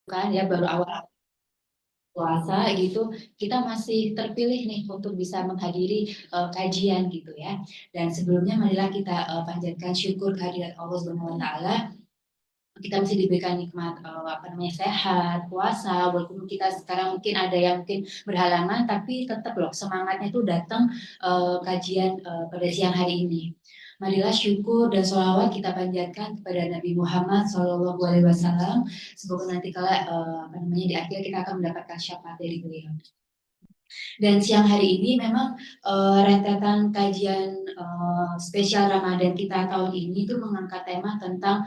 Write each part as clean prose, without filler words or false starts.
kan ya baru awal puasa gitu, kita masih terpilih nih untuk bisa menghadiri kajian gitu ya. Dan sebelumnya marilah kita panjatkan syukur kehadirat Allah Subhanahu wa taala, kita masih diberikan nikmat apa namanya sehat, puasa, walaupun kita sekarang mungkin ada yang mungkin berhalangan, tapi tetap loh semangatnya itu datang kajian pada siang hari ini. Marilah syukur dan sholawat kita panjatkan kepada Nabi Muhammad SAW. Semoga nanti kala apa namanya di akhir kita akan mendapatkan syafaat dari beliau. Dan siang hari ini memang rentetan kajian spesial Ramadan kita tahun ini itu mengangkat tema tentang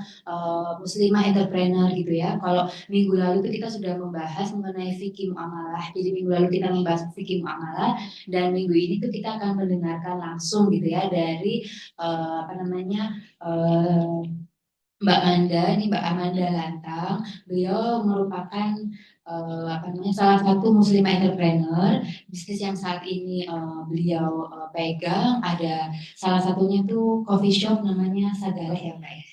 muslimah entrepreneur gitu ya. Kalau minggu lalu itu kita sudah membahas mengenai fikih muamalah. Jadi minggu lalu kita membahas fikih muamalah dan minggu ini tuh kita akan mendengarkan langsung gitu ya dari apa namanya Mbak Manda, ini Mbak Amanda Lantang. Beliau merupakan apa namanya salah satu muslim entrepreneur. Bisnis yang saat ini beliau pegang ada salah satunya tuh coffee shop namanya Sagaleh ya Mbak ya.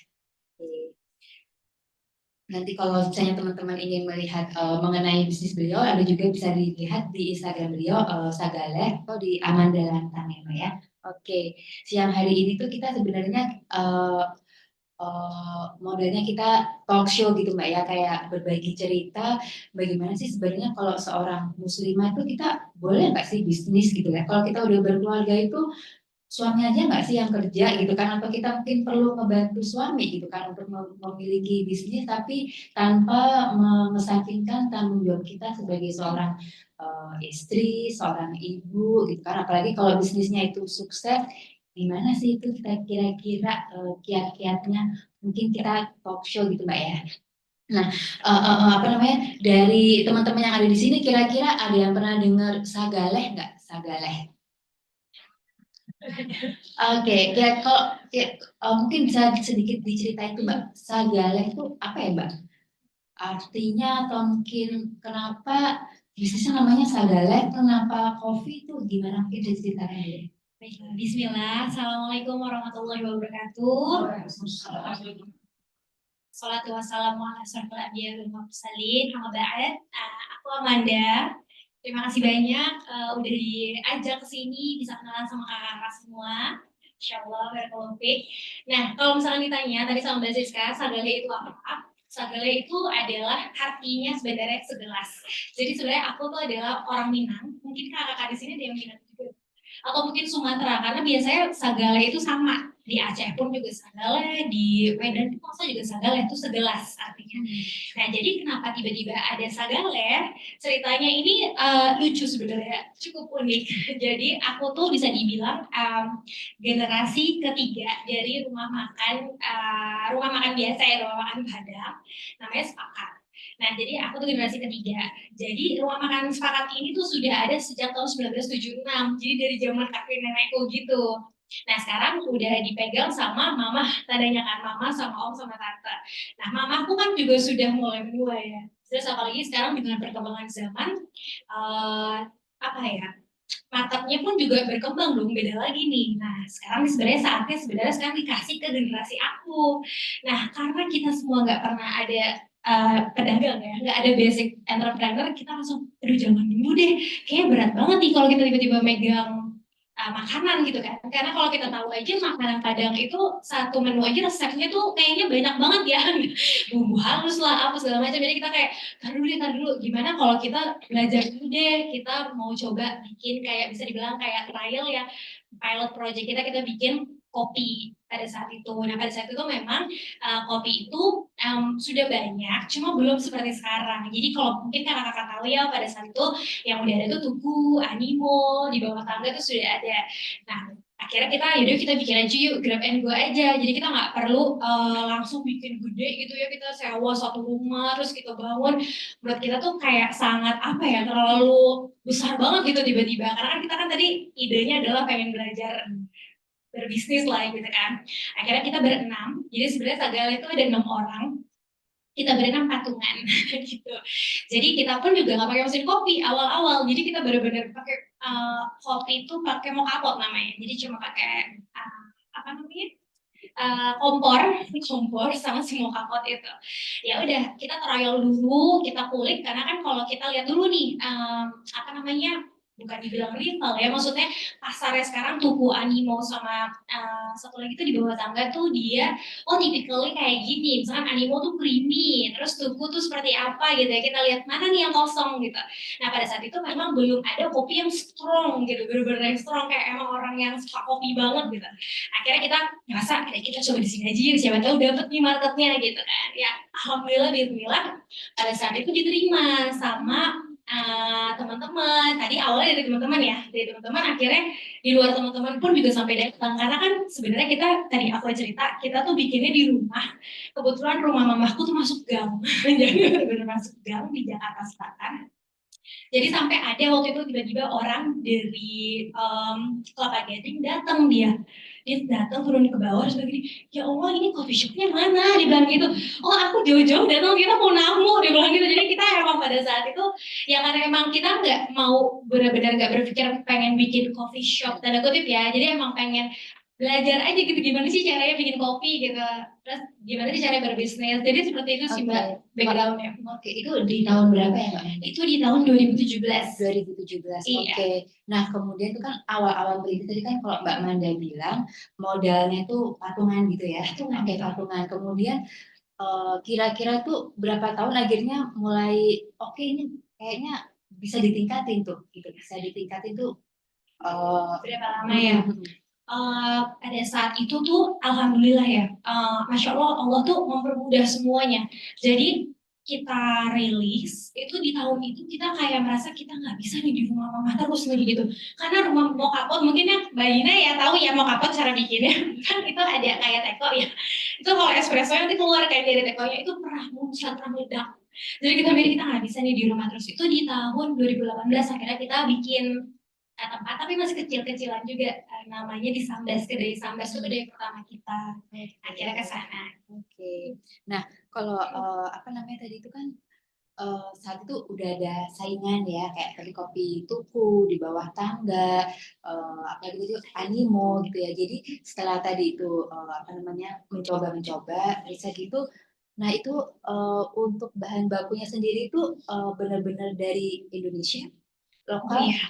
Nanti kalau misalnya teman-teman ingin melihat mengenai bisnis beliau, ada juga bisa dilihat di Instagram beliau Sagaleh atau di Amanda Lantang ya Mbak ya. Oke, siang hari ini tuh kita sebenarnya modelnya kita talk show gitu Mbak ya, kayak berbagi cerita bagaimana sih sebenarnya kalau seorang muslimah itu kita boleh nggak sih bisnis gitu ya. Kalau kita udah berkeluarga itu suami aja nggak sih yang kerja gitu kan, atau kita mungkin perlu membantu suami gitu kan untuk memiliki bisnis tapi tanpa mengesampingkan tanggung jawab kita sebagai seorang istri, seorang ibu gitu kan. Apalagi kalau bisnisnya itu sukses, gimana sih itu kita kira-kira kiat-kiatnya, mungkin kita talk show gitu Mbak ya. Nah, apa namanya, dari teman-teman yang ada di sini kira-kira ada yang pernah dengar Sagaleh nggak? Sagaleh. Oke, ya kalau ya, mungkin bisa sedikit diceritain tuh Mbak, Sagaleh itu apa ya Mbak? Artinya atau mungkin kenapa bisnisnya namanya Sagaleh, kenapa kopi itu gimana, mungkin diceritain dulu. Baiklah, Bismillah. Assalamualaikum warahmatullahi wabarakatuh. Salatu wassalamu ala asyrofil anbiya'i wal mursalin. Amma ba'd. Aku Amanda. Terima kasih banyak udah diajak ke sini, bisa kenalan sama kakak-kakak semua. Insyaallah barakallahu fiik. Nah, kalau misalnya ditanya tadi sama Mbak Siska, sagale itu apa? Sagale itu adalah artinya sebenarnya segelas. Jadi sebenarnya aku tuh adalah orang Minang. Mungkin kakak-kakak di sini ada yang Minang juga atau mungkin Sumatera, karena biasanya Sagale itu sama, di Aceh pun juga Sagale, di Medan pun masa juga Sagale, itu segelas artinya. Nah, jadi kenapa tiba-tiba ada Sagale? Ceritanya ini lucu sebenarnya, cukup unik. Jadi aku tuh bisa dibilang generasi ketiga dari rumah makan biasa ya, rumah makan Padang, namanya Sepakat. Nah, jadi aku tuh generasi ketiga. Jadi rumah makan Sepakat ini tuh sudah ada sejak tahun 1976. Jadi dari zaman kakek nenekku gitu. Nah, sekarang udah dipegang sama mama, tandanya kan mama sama om sama tante. Nah, mamaku kan juga sudah mulai menua ya. Terus apalagi sekarang dengan perkembangan zaman, uh, apa ya, marketnya pun juga berkembang dong, beda lagi nih. Nah, sekarang sebenarnya saatnya sekarang dikasih ke generasi aku. Nah, karena kita semua nggak pernah ada pedagang ya, nggak ada basic entrepreneur, kita langsung, aduh jangan dulu deh, kayaknya berat banget nih kalau kita tiba-tiba megang makanan gitu kan. Karena kalau kita tahu aja makanan Padang itu satu menu aja resepnya tuh kayaknya banyak banget ya. Bumbu halus lah, apa segala macam. Jadi kita kayak, tar dulu, gimana kalau kita belajar dulu deh, kita mau coba bikin kayak bisa dibilang kayak trial ya, pilot project kita bikin kopi pada saat itu. Nah pada saat itu memang kopi itu sudah banyak, cuma belum seperti sekarang. Jadi kalau mungkin kakak-kakak tahu ya pada saat itu yang udah ada tuh Tugu, Animo, di bawah tangga itu sudah ada. Nah akhirnya yaudah kita bikin aja yuk, grab and go aja. Jadi kita nggak perlu langsung bikin gede gitu ya, kita sewa satu rumah terus kita bangun. Buat kita tuh kayak sangat apa ya, terlalu besar banget gitu tiba-tiba. Karena kan kita kan tadi idenya adalah pengen belajar berbisnis lah gitu kan. Akhirnya kita berenam, jadi sebenarnya Sagala itu ada 6 orang, kita berenam patungan gitu. Jadi kita pun juga nggak pakai mesin kopi awal-awal, jadi kita benar-benar pakai kopi itu pakai moka pot namanya, jadi cuma pakai apa namanya, kompor sama si mocha pot itu. Ya udah, kita trial dulu, kita kulik karena kan kalau kita lihat dulu nih apa namanya, bukan dibilang rival ya, maksudnya pasarnya sekarang Tuku Animo sama satu lagi tuh di bawah tangga tuh dia tipikalnya kayak gini, misalkan Animo tuh creamy, terus Tuku tuh seperti apa gitu ya, kita lihat mana nih yang kosong gitu. Nah pada saat itu memang belum ada kopi yang strong gitu, bener-bener yang strong kayak emang orang yang suka kopi banget gitu. Akhirnya kita ngerasa kita coba di sini aja, siapa tahu dapet nih marketnya gitu kan. Ya alhamdulillah bismillah pada saat itu diterima sama teman-teman. Tadi awalnya dari teman-teman ya, dari teman-teman akhirnya di luar teman-teman pun juga sampai datang karena kan sebenarnya kita tadi aku cerita kita tuh bikinnya di rumah. Kebetulan rumah mamaku tuh masuk gang, jadi benar-benar masuk gang di Jakarta Selatan. Jadi sampai ada waktu itu tiba-tiba orang dari Kelapa Gading datang dia datang turun ke bawah terus begini, ya Allah ini coffee shopnya mana? Dia bilang gitu. Oh aku jauh-jauh datang kita mau namu, dia bilang gitu. Jadi kita emang pada saat itu ya karena emang kita nggak mau benar-benar nggak berpikir pengen bikin coffee shop tanda kutip ya. Jadi emang pengen belajar aja gitu gimana sih caranya bikin kopi gitu. Terus gimana sih caranya berbisnis. Jadi seperti itu sih Mbak backgroundnya. Oke, itu di tahun berapa ya Mbak? Itu di tahun 2017. 2017. Iya. Oke. Nah, kemudian itu kan awal-awal berintis tadi kan kalau Mbak Manda bilang modalnya itu patungan gitu ya. Patungan. Oke, patungan. Kemudian kira-kira tuh berapa tahun akhirnya mulai oke ini kayaknya bisa ditingkatin tuh gitu. Bisa ditingkatin tuh berapa lama ya? Pada saat itu tuh alhamdulillah ya, masya Allah tuh mempermudah semuanya. Jadi kita rilis itu di tahun itu kita kayak merasa kita nggak bisa nih di rumah mama terus nih gitu. Karena rumah mau kapot mungkin ya Mbak Dina ya tahu ya mau kapot cara bikinnya kan itu ada kayak teko ya. Itu kalau espresso nanti keluar kayak dari tekonya itu pernah muncrat pernah meledak. Jadi kita mikir kita nggak bisa nih di rumah terus. Itu di tahun 2018 akhirnya kita bikin tempat tapi masih kecil-kecilan juga namanya di Sambas, kedai Sambas itu kedai pertama kita akhirnya ke sana. Oke. Nah kalau apa namanya tadi itu kan saat itu udah ada saingan ya kayak tadi kopi tuku di bawah tangga apa gitu animo gitu ya. Jadi setelah tadi itu apa namanya mencoba riset itu, nah itu untuk bahan bakunya sendiri itu benar-benar dari Indonesia lokal. Oh iya,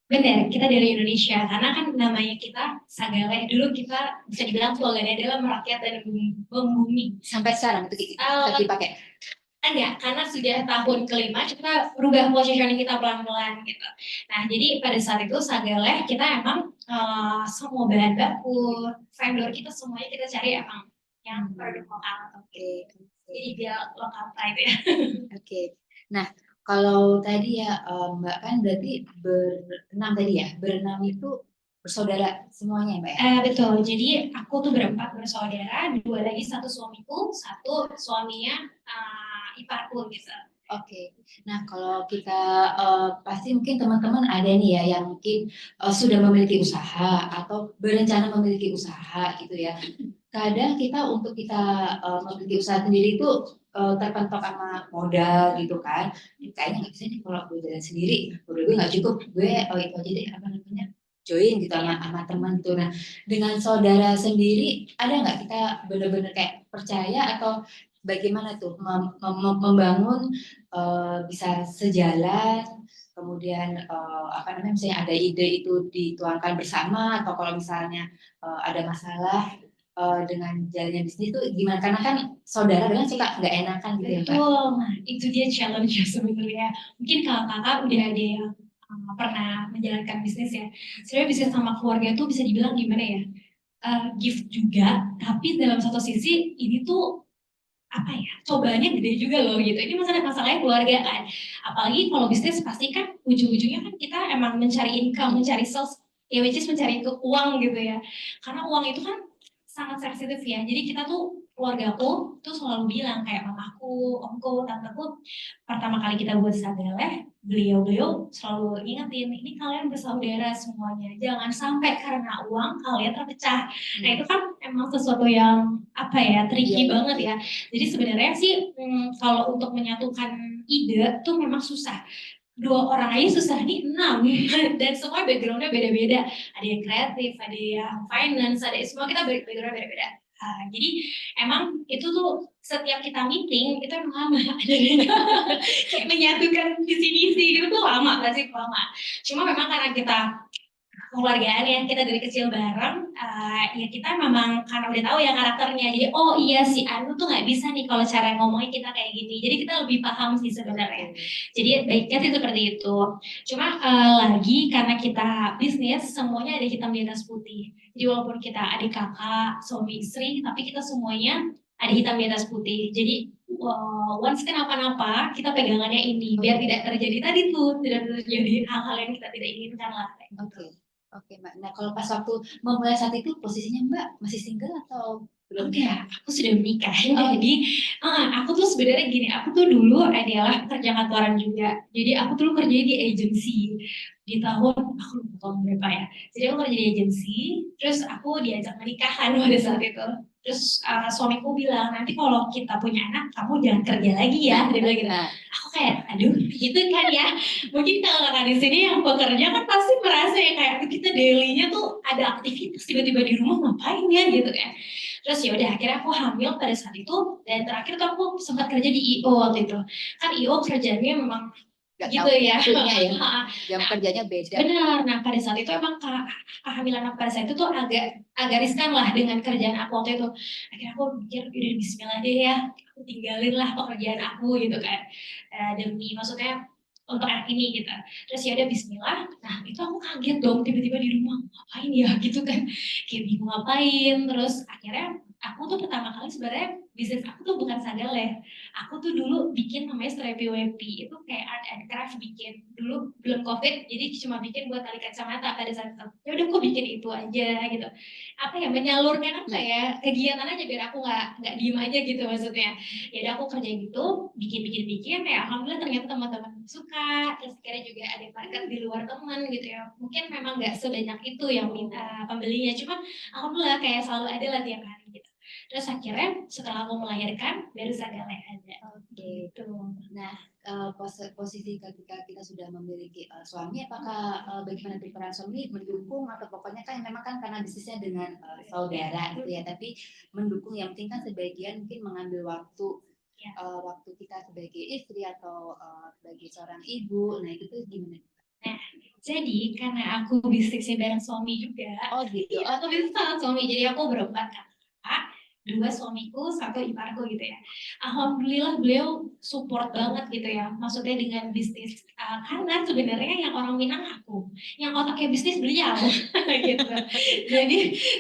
benar, kita dari Indonesia karena kan namanya kita Sagale. Dulu kita bisa dibilang slogannya adalah merakyat dan membumi. Sampai sekarang itu tetap dipakai. Enggak, karena sudah tahun kelima kita berubah positioning kita pelan-pelan gitu. Nah, jadi pada saat itu Sagale kita emang semua bahan baku, vendor kita semuanya kita cari emang yang produk lokal. Oke. Jadi biar lokal pride ya. Oke. Nah, kalau tadi ya Mbak kan berarti berenam tadi ya, berenam itu bersaudara semuanya Mbak ya? Betul, jadi aku tuh berempat bersaudara, dua lagi satu suamiku, satu suaminya iparku gitu. Oke, nah kalau kita pasti mungkin teman-teman ada nih ya yang mungkin sudah memiliki usaha atau berencana memiliki usaha gitu ya. Kadang kita untuk kita memiliki usaha sendiri itu terpentok sama modal gitu kan. Kayaknya nggak bisa nih kalau gue jalan sendiri, modal gue nggak cukup, gue itu aja deh apa namanya join gitu sama teman tuh. Nah dengan saudara sendiri ada nggak kita benar-benar kayak percaya atau bagaimana tuh membangun bisa sejalan, kemudian apa namanya misalnya ada ide itu dituangkan bersama atau kalau misalnya ada masalah dengan jalannya bisnis itu gimana, karena kan saudara kan suka nggak enakan gitu ya Mbak. Betul, nah itu dia challenge sebenarnya. Mungkin kalau kakak udah ada yang pernah menjalankan bisnis ya, sebenarnya bisnis sama keluarga tuh bisa dibilang gimana ya, gift juga, tapi dalam satu sisi ini tuh apa ya, cobaannya gede juga loh gitu. Ini masalahnya keluarga kan. Apalagi kalau bisnis pasti kan ujung-ujungnya kan kita emang mencari income, mencari sales, ya which is mencari uang gitu ya. Karena uang itu kan sangat sensitif ya. Jadi kita tuh keluargaku tuh selalu bilang kayak mamaku, omku, tanteku, pertama kali kita buat Sagale, beliau-beliau selalu ingetin, ini kalian bersaudara semuanya, jangan sampai karena uang kalian terpecah. Nah itu kan emang sesuatu yang apa ya, tricky banget ya. Jadi sebenarnya sih kalau untuk menyatukan ide tuh memang susah. Dua orang aja susah nih, 6 dan semua backgroundnya beda-beda. Ada yang kreatif, ada yang finance, ada semua kita backgroundnya beda-beda. Jadi emang itu tuh setiap kita meeting itu emang lama. Jadi kayak menyatukan visi misi gitu tuh lama, pasti lama. Cuma memang karena kita keluargaan ya, kita dari kecil bareng, ya kita memang karena udah tahu ya karakternya, jadi oh iya si Anu tuh nggak bisa nih kalau cara ngomongnya kita kayak gini, jadi kita lebih paham sih sebenarnya. Jadi baiknya sih seperti itu. Cuma lagi karena kita bisnis, semuanya ada hitam di atas putih. Jadi walaupun kita adik kakak, suami istri, tapi kita semuanya ada hitam di atas putih. Jadi once kenapa-napa, kita pegangannya ini, biar tidak terjadi tadi tuh, tidak terjadi hal-hal yang kita tidak inginkan lah. Oke. Oke Mbak. Nah kalau pas waktu memulai saat itu posisinya Mbak masih single atau belum? Enggak, aku sudah menikah. Jadi aku tuh sebenarnya gini, aku tuh dulu adalah pekerja kantoran juga. Jadi aku dulu kerja di agensi di tahun aku lupa tahun berapa ya. Jadi aku kerja di agensi, terus aku diajak menikahan pada saat itu. Terus suamiku bilang nanti kalau kita punya anak, kamu jangan kerja lagi ya. Dia bilang gitu. Aku kayak, aduh, gitu kan ya. Mungkin kalau kakak di sini yang bekerja kan pasti merasa ya kayak kita dailynya tuh ada aktivitas tiba-tiba di rumah ngapain ya gitu kan. Terus ya udah akhirnya aku hamil pada saat itu dan terakhir tuh aku sempat kerja di IO waktu itu. Kan IO kerjanya memang Gak gitu tahu ya. waktunya ya. Jam kerjanya beda. Benar. Nah pada saat itu emang kehamilan aku pada saat itu tuh agak riskan lah dengan kerjaan aku waktu itu. Akhirnya aku pikir udah Bismillah deh ya, aku tinggalin lah pekerjaan aku gitu kan. Demi maksudnya untuk anak ini gitu. Terus ya udah Bismillah. Nah itu aku kaget dong tiba-tiba di rumah ngapain ya gitu kan. Kayak bingung ngapain. Terus akhirnya aku tuh pertama kali sebenarnya bisnis aku tuh bukan sandal ya. Aku tuh dulu bikin namanya Strappy Weppy. Itu kayak art and craft bikin. Dulu belum COVID, jadi cuma bikin buat tali kacamata pada saat itu. Ya udah aku bikin itu aja gitu. Apa ya, menyalurkan apa ya, kegiatan aja biar aku nggak diem aja gitu maksudnya. Ya udah aku kerja gitu, bikin, ya alhamdulillah ternyata teman-teman suka. Terus akhirnya juga ada market di luar teman gitu ya. Mungkin memang nggak sebanyak itu yang minta pembelinya, cuma alhamdulillah kayak selalu ada lah tiap hari gitu. Terus akhirnya setelah aku melahirkan baru Sagale ada. Oke. Gitu. Nah posisi ketika kita sudah memiliki suami, apakah bagaimana peran suami mendukung atau pokoknya kan memang kan karena bisnisnya dengan saudara gitu ya, tapi mendukung yang penting kan sebagian mungkin mengambil waktu Ya. Waktu kita sebagai istri atau sebagai seorang ibu. Nah itu tuh gimana? Nah, jadi karena aku bisnisnya bareng suami juga. Oh gitu. Aku bisnis sama suami, jadi aku berempat kakak, dua suamiku, satu iparku gitu ya. Alhamdulillah beliau support banget gitu ya. Maksudnya dengan bisnis, karena sebenarnya yang orang Minang aku, yang otaknya bisnis beliau gitu.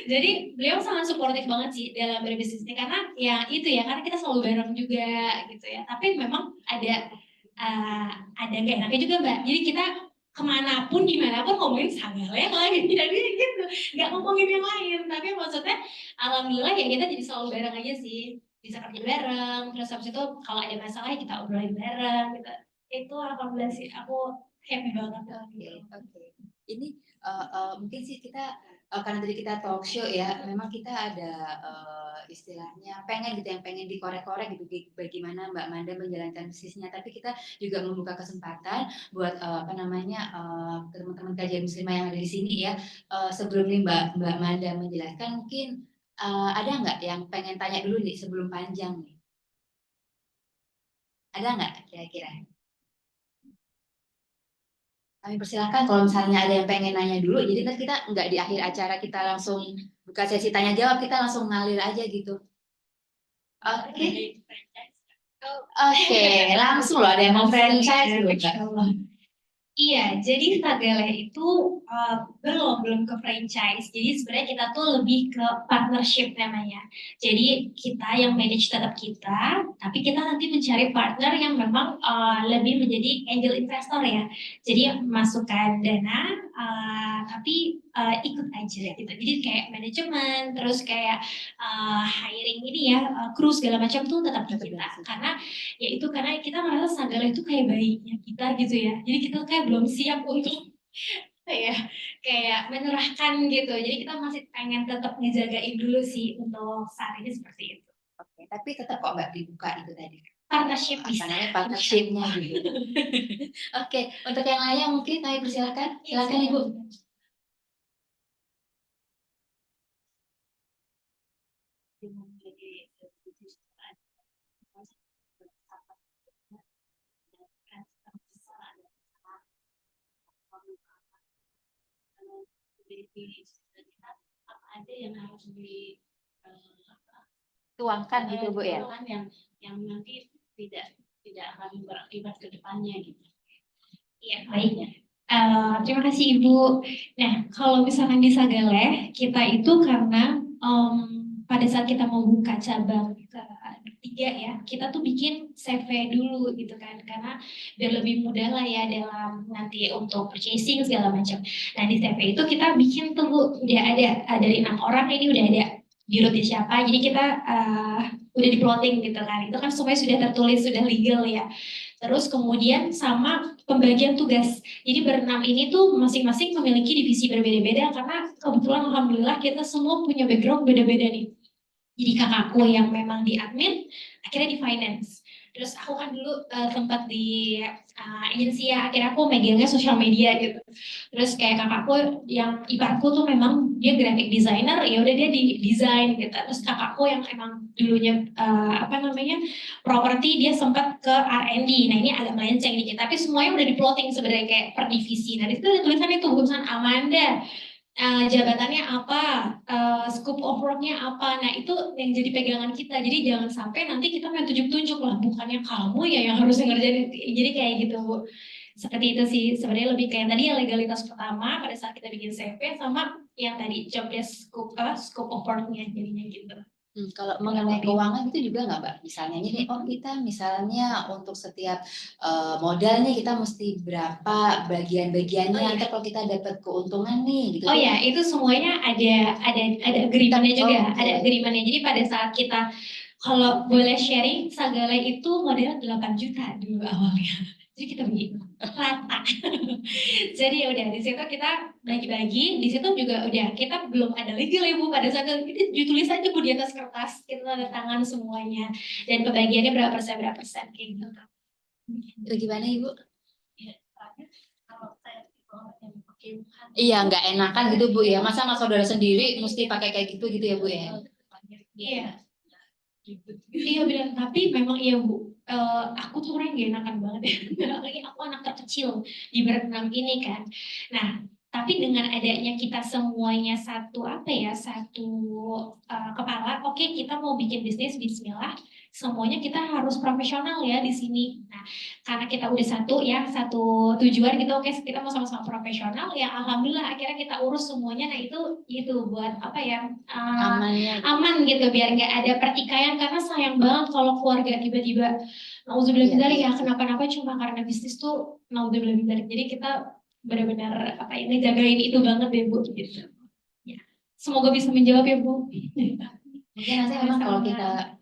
Jadi beliau sangat suportif banget sih dalam berbisnis ini karena ya itu ya, karena kita selalu bareng juga gitu ya. Tapi memang ada nggak enaknya juga Mbak. Jadi kita kemanapun dimanapun ngomongin Sagale lagi jadi gitu, nggak ngomongin yang lain, tapi maksudnya alhamdulillah ya kita jadi selalu bareng aja sih, bisa kerja bareng, terus habis itu kalau ada masalah ya kita obrolin bareng gitu. Itu alhamdulillah sih aku happy banget. Oke. Ini mungkin sih kita karena tadi kita talk show ya, memang kita ada istilahnya pengen gitu yang pengen dikorek-korek gitu bagaimana Mbak Manda menjalankan bisnisnya, tapi kita juga membuka kesempatan buat apa namanya teman-teman kajian muslimah yang ada di sini ya. Sebelum nih Mbak Manda menjelaskan, mungkin ada nggak yang pengen tanya dulu nih sebelum panjang nih? Ada nggak kira-kira? Kami persilahkan kalau misalnya ada yang pengen nanya dulu, jadi nanti kita nggak di akhir acara kita langsung buka sesi tanya jawab, kita langsung ngalir aja gitu. Oke. Oke, langsung loh ada yang mau franchise loh Kak. Iya, jadi Sagale itu belum ke franchise. Jadi sebenarnya kita tuh lebih ke partnership namanya. Jadi kita yang manage tetap kita, tapi kita nanti mencari partner yang memang lebih menjadi angel investor ya. Jadi masukkan dana, tapi ikut aja gitu. Jadi kayak manajemen, terus kayak hiring ini ya, kru segala macam tuh tetap di kita. Karena kita merasa Sagale itu kayak bayinya kita gitu ya. Jadi kita kayak belum siap untuk kayak menyerahkan gitu. Jadi kita masih pengen tetap ngejagain dulu sih untuk saat ini seperti itu. Oke, tapi tetap kok Mbak dibuka itu tadi. Partnership bisa. Namanya partnershipnya gitu. Oke, untuk yang lainnya mungkin kami persilakan. Silakan Ibu. di kita apa aja yang harus di Tuangkan gitu Bu ya. yang nanti tidak akan berakibat ke depannya gitu. Iya, baik. Terima kasih Ibu. Nah, kalau misalkan di Sagaleh, kita itu karena pada saat kita mau buka cabang ketiga ya, kita tuh bikin CV dulu gitu kan, karena biar lebih mudah lah ya dalam nanti untuk purchasing segala macam. Nah di CV itu kita bikin tuh Bu, udah ada dari 6 orang ini udah ada dirutnya siapa, jadi kita udah di plotting gitu kan, itu kan semuanya sudah tertulis, sudah legal ya. Terus kemudian sama pembagian tugas. Jadi berenam ini tuh masing-masing memiliki divisi berbeda-beda karena kebetulan alhamdulillah kita semua punya background beda-beda nih. Jadi kakakku yang memang di admin, akhirnya di finance. Terus aku kan dulu sempat di agensi ya, akhirnya aku megangnya sosial media gitu. Terus kayak kakakku yang iparku tuh memang dia graphic designer, ya udah dia di desain gitu. Terus kakakku yang emang dulunya properti, dia sempat ke R&D. Nah ini agak melenceng dikit, tapi semuanya udah di plotting sebenarnya kayak per divisi. Nah di situ ada tulisannya tuh, tulisan Amanda. Jabatannya apa, scope of work-nya apa, nah itu yang jadi pegangan kita, jadi jangan sampai nanti kita main tunjuk-tunjuk lah, bukannya kamu ya yang harus ngerjain, jadi kayak gitu Bu. Seperti itu sih, sebenarnya lebih kayak tadi yang legalitas pertama pada saat kita bikin CV, sama yang tadi job desk scope of work-nya jadinya gitu. Kalau mengenai keuangan itu juga nggak Mbak? Misalnya ini, oh kita misalnya untuk setiap modal nih kita mesti berapa bagian-bagiannya, atau kalau kita dapat keuntungan nih gitu. Oh ya, itu semuanya ada agreement-nya juga, ada agreement-nya. Jadi pada saat kita, kalau boleh sharing, Sagaleh itu modal 8 juta dulu awalnya. Jadi kita bagi rata. Jadi ya udah di situ kita bagi-bagi, di situ juga udah kita belum ada legal ya Bu, pada saat itu ditulis aja Bu di atas kertas, kita tanda tangan semuanya dan pembagiannya berapa persen kayak gitu. Itu gimana Ibu? Ya, kalau saya yang pakai Iya, nggak enakan gitu Bu ya. Masa sama saudara sendiri mesti pakai kayak gitu ya Bu ya? Iya. Iya benar, tapi memang iya Bu. Aku tuh orang gak enakan banget ya. Lagi aku anak terkecil di berenam ini kan. Nah, tapi dengan adanya kita semuanya satu kepala. Oke, kita mau bikin bisnis, Bismillah. Semuanya kita harus profesional ya di sini. Nah, karena kita udah satu tujuan gitu. Oke, kita mau sama-sama profesional ya. Alhamdulillah akhirnya kita urus semuanya. Nah itu buat aman gitu, biar nggak ada pertikaian, karena sayang banget kalau keluarga tiba-tiba nauzubillah min dzalik ya kenapa-napa cuma karena bisnis tuh, nauzubillah min dzalik. Jadi kita benar-benar ngejagain itu banget deh Bu gitu. Ya. Semoga bisa menjawab ya Bu. Mungkin nanti memang kalau kita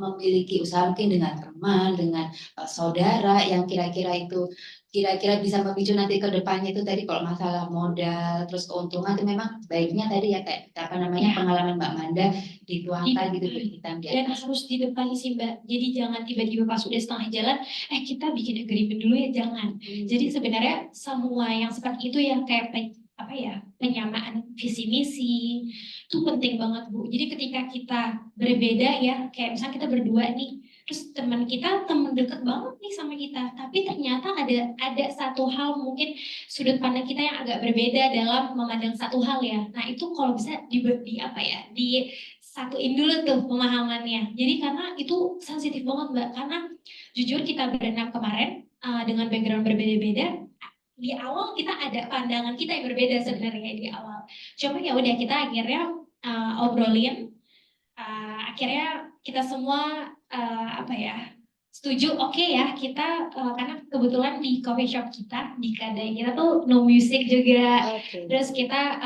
memiliki usaha mungkin dengan teman, dengan saudara yang kira-kira bisa memicu nanti ke depannya itu tadi kalau masalah modal terus keuntungan itu memang baiknya tadi ya kayak pengalaman Mbak Manda dituangkan gitu kita dan harus di depan sih Mbak. Jadi jangan tiba-tiba pas udah setengah jalan kita bikin agreement dulu ya, jangan. Jadi sebenarnya semua yang seperti itu yang kayak penyamaan visi misi itu penting banget Bu. Jadi ketika kita berbeda ya, kayak misalnya kita berdua nih, terus teman deket banget nih sama kita, tapi ternyata ada satu hal mungkin sudut pandang kita yang agak berbeda dalam memandang satu hal ya. Nah itu kalau bisa disatuin dulu tuh pemahamannya. Jadi karena itu sensitif banget Mbak, karena jujur kita berenam kemarin dengan background berbeda-beda, di awal kita ada pandangan kita yang berbeda sebenarnya di awal. Cuma ya udah kita akhirnya obrolin, akhirnya kita semua setuju. Oke ya kita karena kebetulan di coffee shop kita di kedai kita tuh no music juga. Terus kita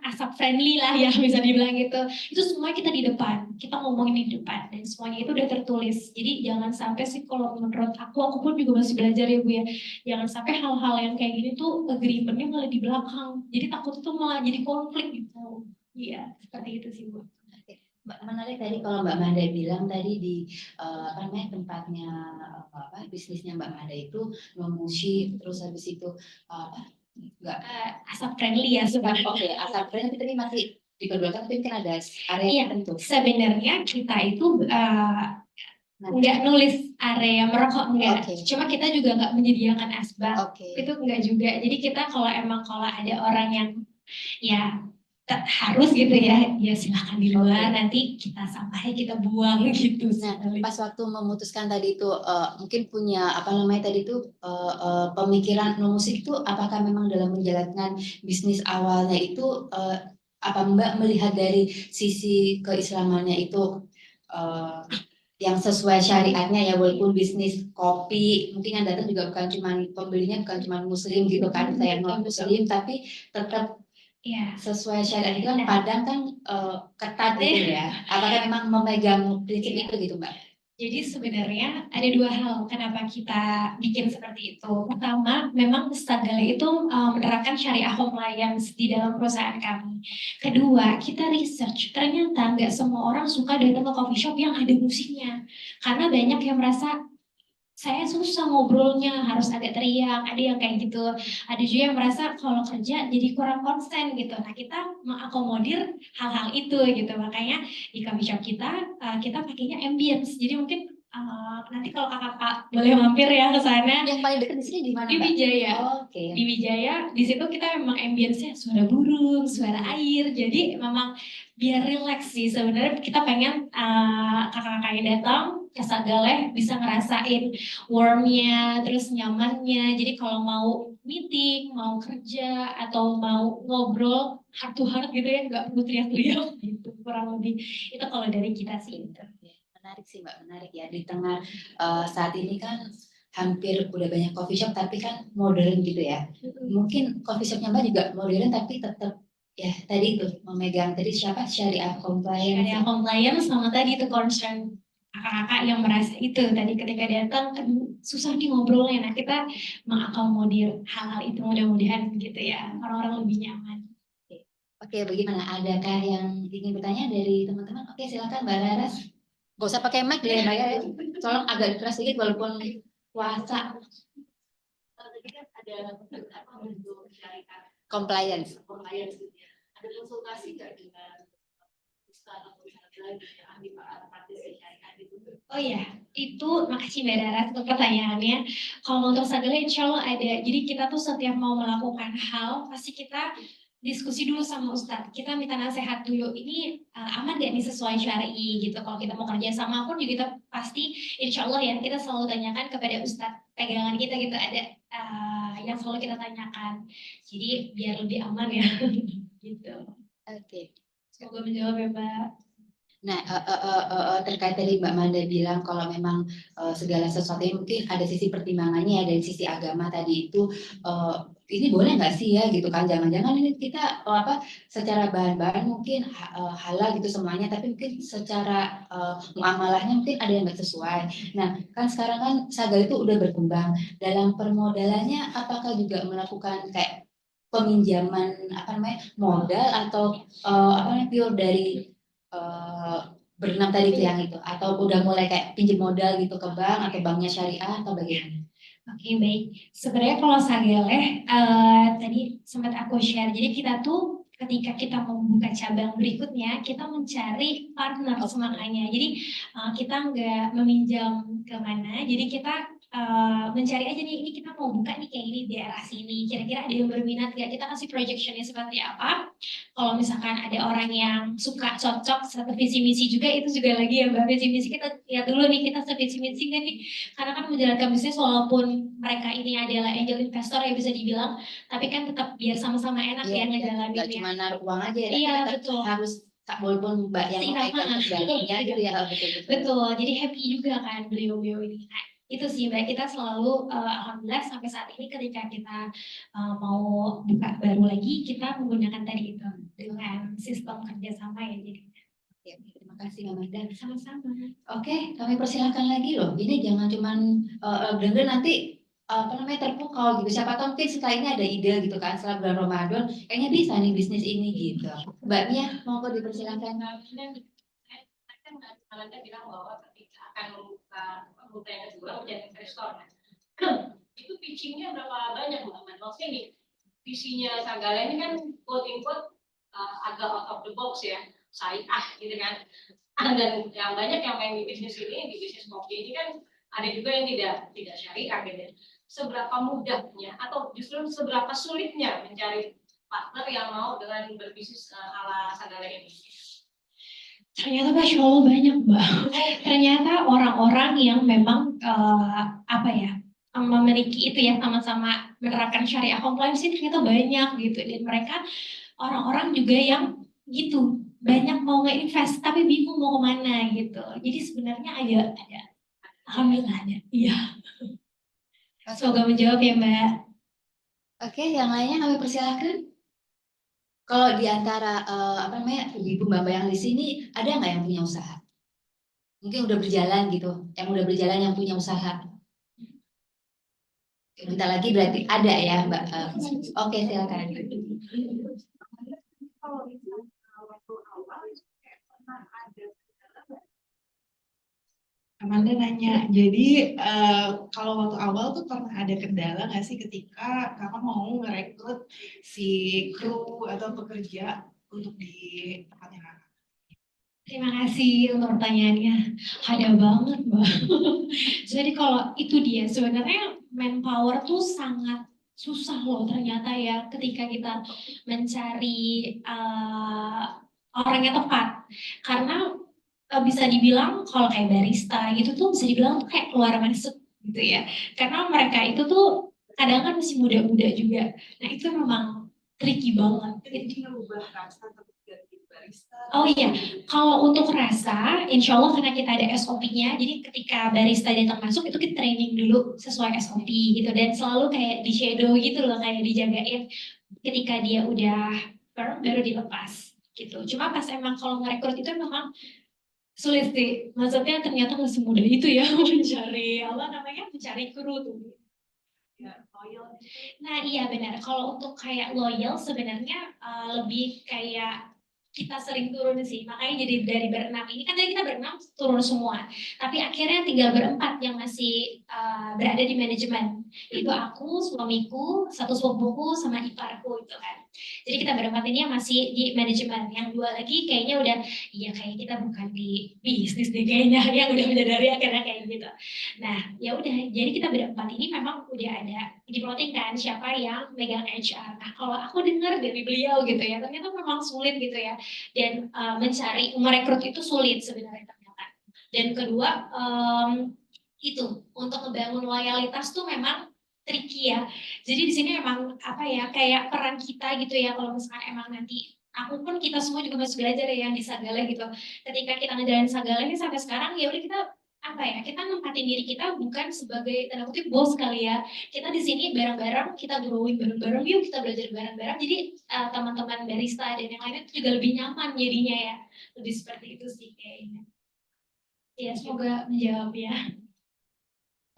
asap friendly lah ya bisa dibilang gitu. Itu semua kita di depan, kita ngomongin di depan dan semuanya itu udah tertulis. Jadi jangan sampai sih, kalau menurut aku pun juga masih belajar ya Bu ya, jangan sampai hal-hal yang kayak gini tuh agreementnya malah di belakang, jadi takut itu malah jadi konflik gitu. Iya seperti itu sih Bu. Menarik tadi kalau Mbak Manda bilang tadi di tempatnya bisnisnya Mbak Manda itu nomusi, terus habis itu nggak asap friendly ya sebenarnya. Oke, asap friendly tapi masih diperbolehkan, tapi mungkin ada area tertentu. Sebenarnya kita itu nggak nulis area merokok enggak. Oke. Cuma kita juga nggak menyediakan asbak. Oke. Itu enggak juga. Jadi kita kalau ada orang yang ya harus gitu ya, ya silakan di luar, nanti kita sampahnya kita buang gitu. Nah, pas waktu memutuskan tadi itu mungkin punya apa namanya tadi itu pemikiran musik itu apakah memang dalam menjalankan bisnis awalnya itu apa Mbak melihat dari sisi keislamannya itu yang sesuai syariatnya ya, walaupun bisnis kopi mungkin yang datang juga bukan cuma pembelinya bukan cuma muslim gitu kan, saya non muslim tapi tetap ya sesuai syariat itu kan Padang kan ketat gitu ya. Apakah memang memegang prinsip itu gitu Mbak? Jadi sebenarnya ada dua hal kenapa kita bikin seperti itu. Pertama, memang Ustadzah itu menerapkan syariah compliance di dalam perusahaan kami. Kedua, kita research. Ternyata nggak semua orang suka datang ke coffee shop yang ada musiknya. Karena banyak yang merasa saya susah ngobrolnya, harus agak teriak, ada yang kayak gitu. Ada juga yang merasa kalau kerja jadi kurang konsen gitu. Nah, kita mengakomodir hal-hal itu gitu. Makanya di coffee shop kita pakainya ambience. Jadi mungkin nanti kalau kakak boleh mampir ya ke sana. Yang paling dekat di sini di mana, Di Mbak? Wijaya. Oke. Di Wijaya, di situ kita memang ambience-nya suara burung, suara air. Jadi memang biar relax sih. Sebenarnya kita pengen kakak-kakak yang datang ke Sagaleh bisa ngerasain warmnya, terus nyamannya. Jadi kalau mau meeting, mau kerja, atau mau ngobrol heart to heart gitu ya, nggak perlu teriak-teriak gitu. Kurang lebih itu kalau dari kita sih. Menarik sih Mbak, menarik ya. Di tengah saat ini kan hampir udah banyak coffee shop tapi kan modern gitu ya. Mungkin coffee shopnya Mbak juga modern tapi tetap ya tadi itu memegang tadi siapa syariah compliance. Syariah compliance sama tadi itu concern kakak-kakak yang merasa itu tadi ketika datang susah nih ngobrolnya. Nah kita mengakomodir hal-hal itu mudah-mudahan gitu ya orang-orang lebih nyaman. Oke, bagaimana? Adakah yang ingin bertanya dari teman-teman? Oke, silakan Mbak Laras. Gak usah pakai mic deh Mbak ya. Tolong agak keras sedikit walaupun puasa. Tadi kan ada apa untuk syariat compliance. Ada konsultasi nggak dengan ustaz atau lagi ahli praktisi syariat itu? Oh iya, itu makasih Mbak Darat untuk pertanyaannya. Kalau untuk Sagale insya Allah ada. Jadi kita tuh setiap mau melakukan hal, pasti kita diskusi dulu sama Ustadz. Kita minta nasihat dulu, ini aman gak nih sesuai syari gitu. Kalau kita mau kerja sama pun juga kita pasti insya Allah ya, kita selalu tanyakan kepada Ustadz. Pegangan kita gitu ada yang selalu kita tanyakan. Jadi biar lebih aman ya. Gitu. Oke. Semoga menjawab ya Mbak. Nah, terkait tadi Mbak Manda bilang kalau memang segala sesuatunya mungkin ada sisi pertimbangannya ya dari sisi agama tadi itu ini boleh nggak sih ya gitu kan, jangan-jangan ini kita apa secara bahan-bahan mungkin halal gitu semuanya tapi mungkin secara muamalahnya mungkin ada yang nggak sesuai. Nah kan sekarang kan Sagal itu udah berkembang dalam permodalannya, apakah juga melakukan kayak peminjaman apa namanya modal atau apa namanya pure dari berenam tadi itu yang itu atau udah mulai kayak pinjam modal gitu ke bank atau banknya syariah atau bagaimana? Oke, baik. Sebenarnya kalau Sageleh tadi sempat aku share. Jadi kita tuh ketika kita mau membuka cabang berikutnya, kita mencari partner semakanya. Jadi kita nggak meminjam kemana. Jadi kita mencari aja nih, ini kita mau buka nih kayak ini di daerah sini. Kira-kira ada yang berminat nggak? Kita kasih projectionnya seperti apa. Kalau misalkan ada orang yang suka cocok satu visi misi juga, itu juga lagi ya Mbak, visi misi kita lihat dulu nih kita sevisi misi kan nih. Karena kan menjalankan bisnis walaupun mereka ini adalah angel investor ya bisa dibilang, tapi kan tetap biar sama-sama enak ya ngejalaninnya. Gak cuma naruh uang aja ya, iya, tapi betul. harus tak walaupun Mbak yang memegang kendalinya gitu ya. Betul, jadi happy juga kan beliau-beliau ini. Nah, itu sih Mbak, kita selalu alhamdulillah sampai saat ini ketika kita mau buka baru lagi, kita menggunakan tadi itu dengan sistem kerjasama ya jadi. Ya, terima kasih Mbak Manda. Sama-sama. Oke, kami persilahkan lagi loh. Ini jangan cuman dengar nanti apa namanya terpukau gitu. Siapa tahu mungkin setelah ini ada ide gitu kan setelah bulan Ramadan kayaknya bisa nih bisnis ini gitu. Mbak Mia, monggo dipersilakan. Anda bilang bahwa ketika akan membuka yang kedua menjadi investor, itu pitchingnya berapa banyak Mbak? Maksudnya nih, visinya Sagala ini kan quote unquote agak out of the box ya, syariah gitu kan. Dan yang banyak yang main di bisnis ini, di bisnis kopi ini kan ada juga yang tidak syariah gitu. Seberapa mudahnya atau justru seberapa sulitnya mencari partner yang mau dengan berbisnis ala Sagale ini? Ternyata Masya Allah banyak Mbak. Ternyata orang-orang yang memang memiliki itu ya, sama-sama menerapkan syariah compliance ini ternyata banyak gitu. Dan mereka orang-orang juga yang gitu, banyak mau nge-invest tapi bingung mau kemana gitu. Jadi sebenarnya ada. Alhamdulillah ada. Iya. Semoga menjawab ya Mbak. Oke, yang lainnya kami persilahkan. Kalau di antara ibu mbak yang di sini ada nggak yang punya usaha? Mungkin udah berjalan gitu, yang udah berjalan yang punya usaha. Bentar lagi berarti ada ya Mbak. Oke, silakan. Kalau misalnya waktu awal pernah ada Amanda nanya, jadi kalau waktu awal tuh pernah ada kendala nggak sih ketika kakak mau ngerekrut si kru atau pekerja untuk di tempatnya kakak? Terima kasih untuk pertanyaannya. Ada banget, Mbak. Jadi kalau itu dia, sebenarnya manpower tuh sangat susah loh ternyata ya ketika kita mencari orang yang tepat. Karena bisa dibilang kalau kayak barista gitu tuh bisa dibilang tuh kayak keluar masuk gitu ya. Karena mereka itu tuh kadang kan masih muda-muda juga. Nah itu memang tricky banget. Jadi ngerubah rasa atau ganti barista? Oh iya, kalau untuk rasa, insya Allah karena kita ada SOP-nya, jadi ketika barista datang masuk itu kita training dulu sesuai SOP gitu dan selalu kayak di shadow gitu loh, kayak dijagain ketika dia udah firm baru dilepas gitu. Cuma pas emang kalau ngerekrut itu memang sulit sih, maksudnya ternyata nggak semudah itu ya mencari kru tuh. Ya, loyal. Nah iya benar, kalau untuk kayak loyal sebenarnya lebih kayak kita sering turun sih, makanya jadi dari berenam ini kan tadi kita berenam turun semua, tapi akhirnya tinggal berempat yang masih berada di manajemen, itu aku, suamiku, satu sepupuku, sama iparku itu kan. Jadi kita berempat ini yang masih di manajemen, yang dua lagi kayaknya udah, iya kayak kita bukan di bisnis deh kayaknya, yang udah dari akhirnya kayak gitu. Nah ya udah, jadi kita berempat ini memang udah ada di kan siapa yang megang HR. Nah kalau aku dengar dari beliau gitu ya, ternyata memang sulit gitu ya. Dan merekrut itu sulit sebenarnya ternyata. Dan kedua, itu untuk membangun loyalitas tuh memang tricky ya. Jadi di sini emang apa ya, kayak peran kita gitu ya, kalau misalkan emang nanti aku pun kita semua juga masih belajar ya yang di Sagale gitu. Ketika kita ngejalanin Sagale ini sampai sekarang ya udah kita apa ya, kita nempatin diri kita bukan sebagai tanda kutip bos kali ya. Kita di sini bareng-bareng, kita growing bareng-bareng, yuk kita belajar bareng-bareng. Jadi teman-teman barista dan yang lainnya itu juga lebih nyaman jadinya ya. Lebih seperti itu sih kayaknya. Ya semoga menjawab ya.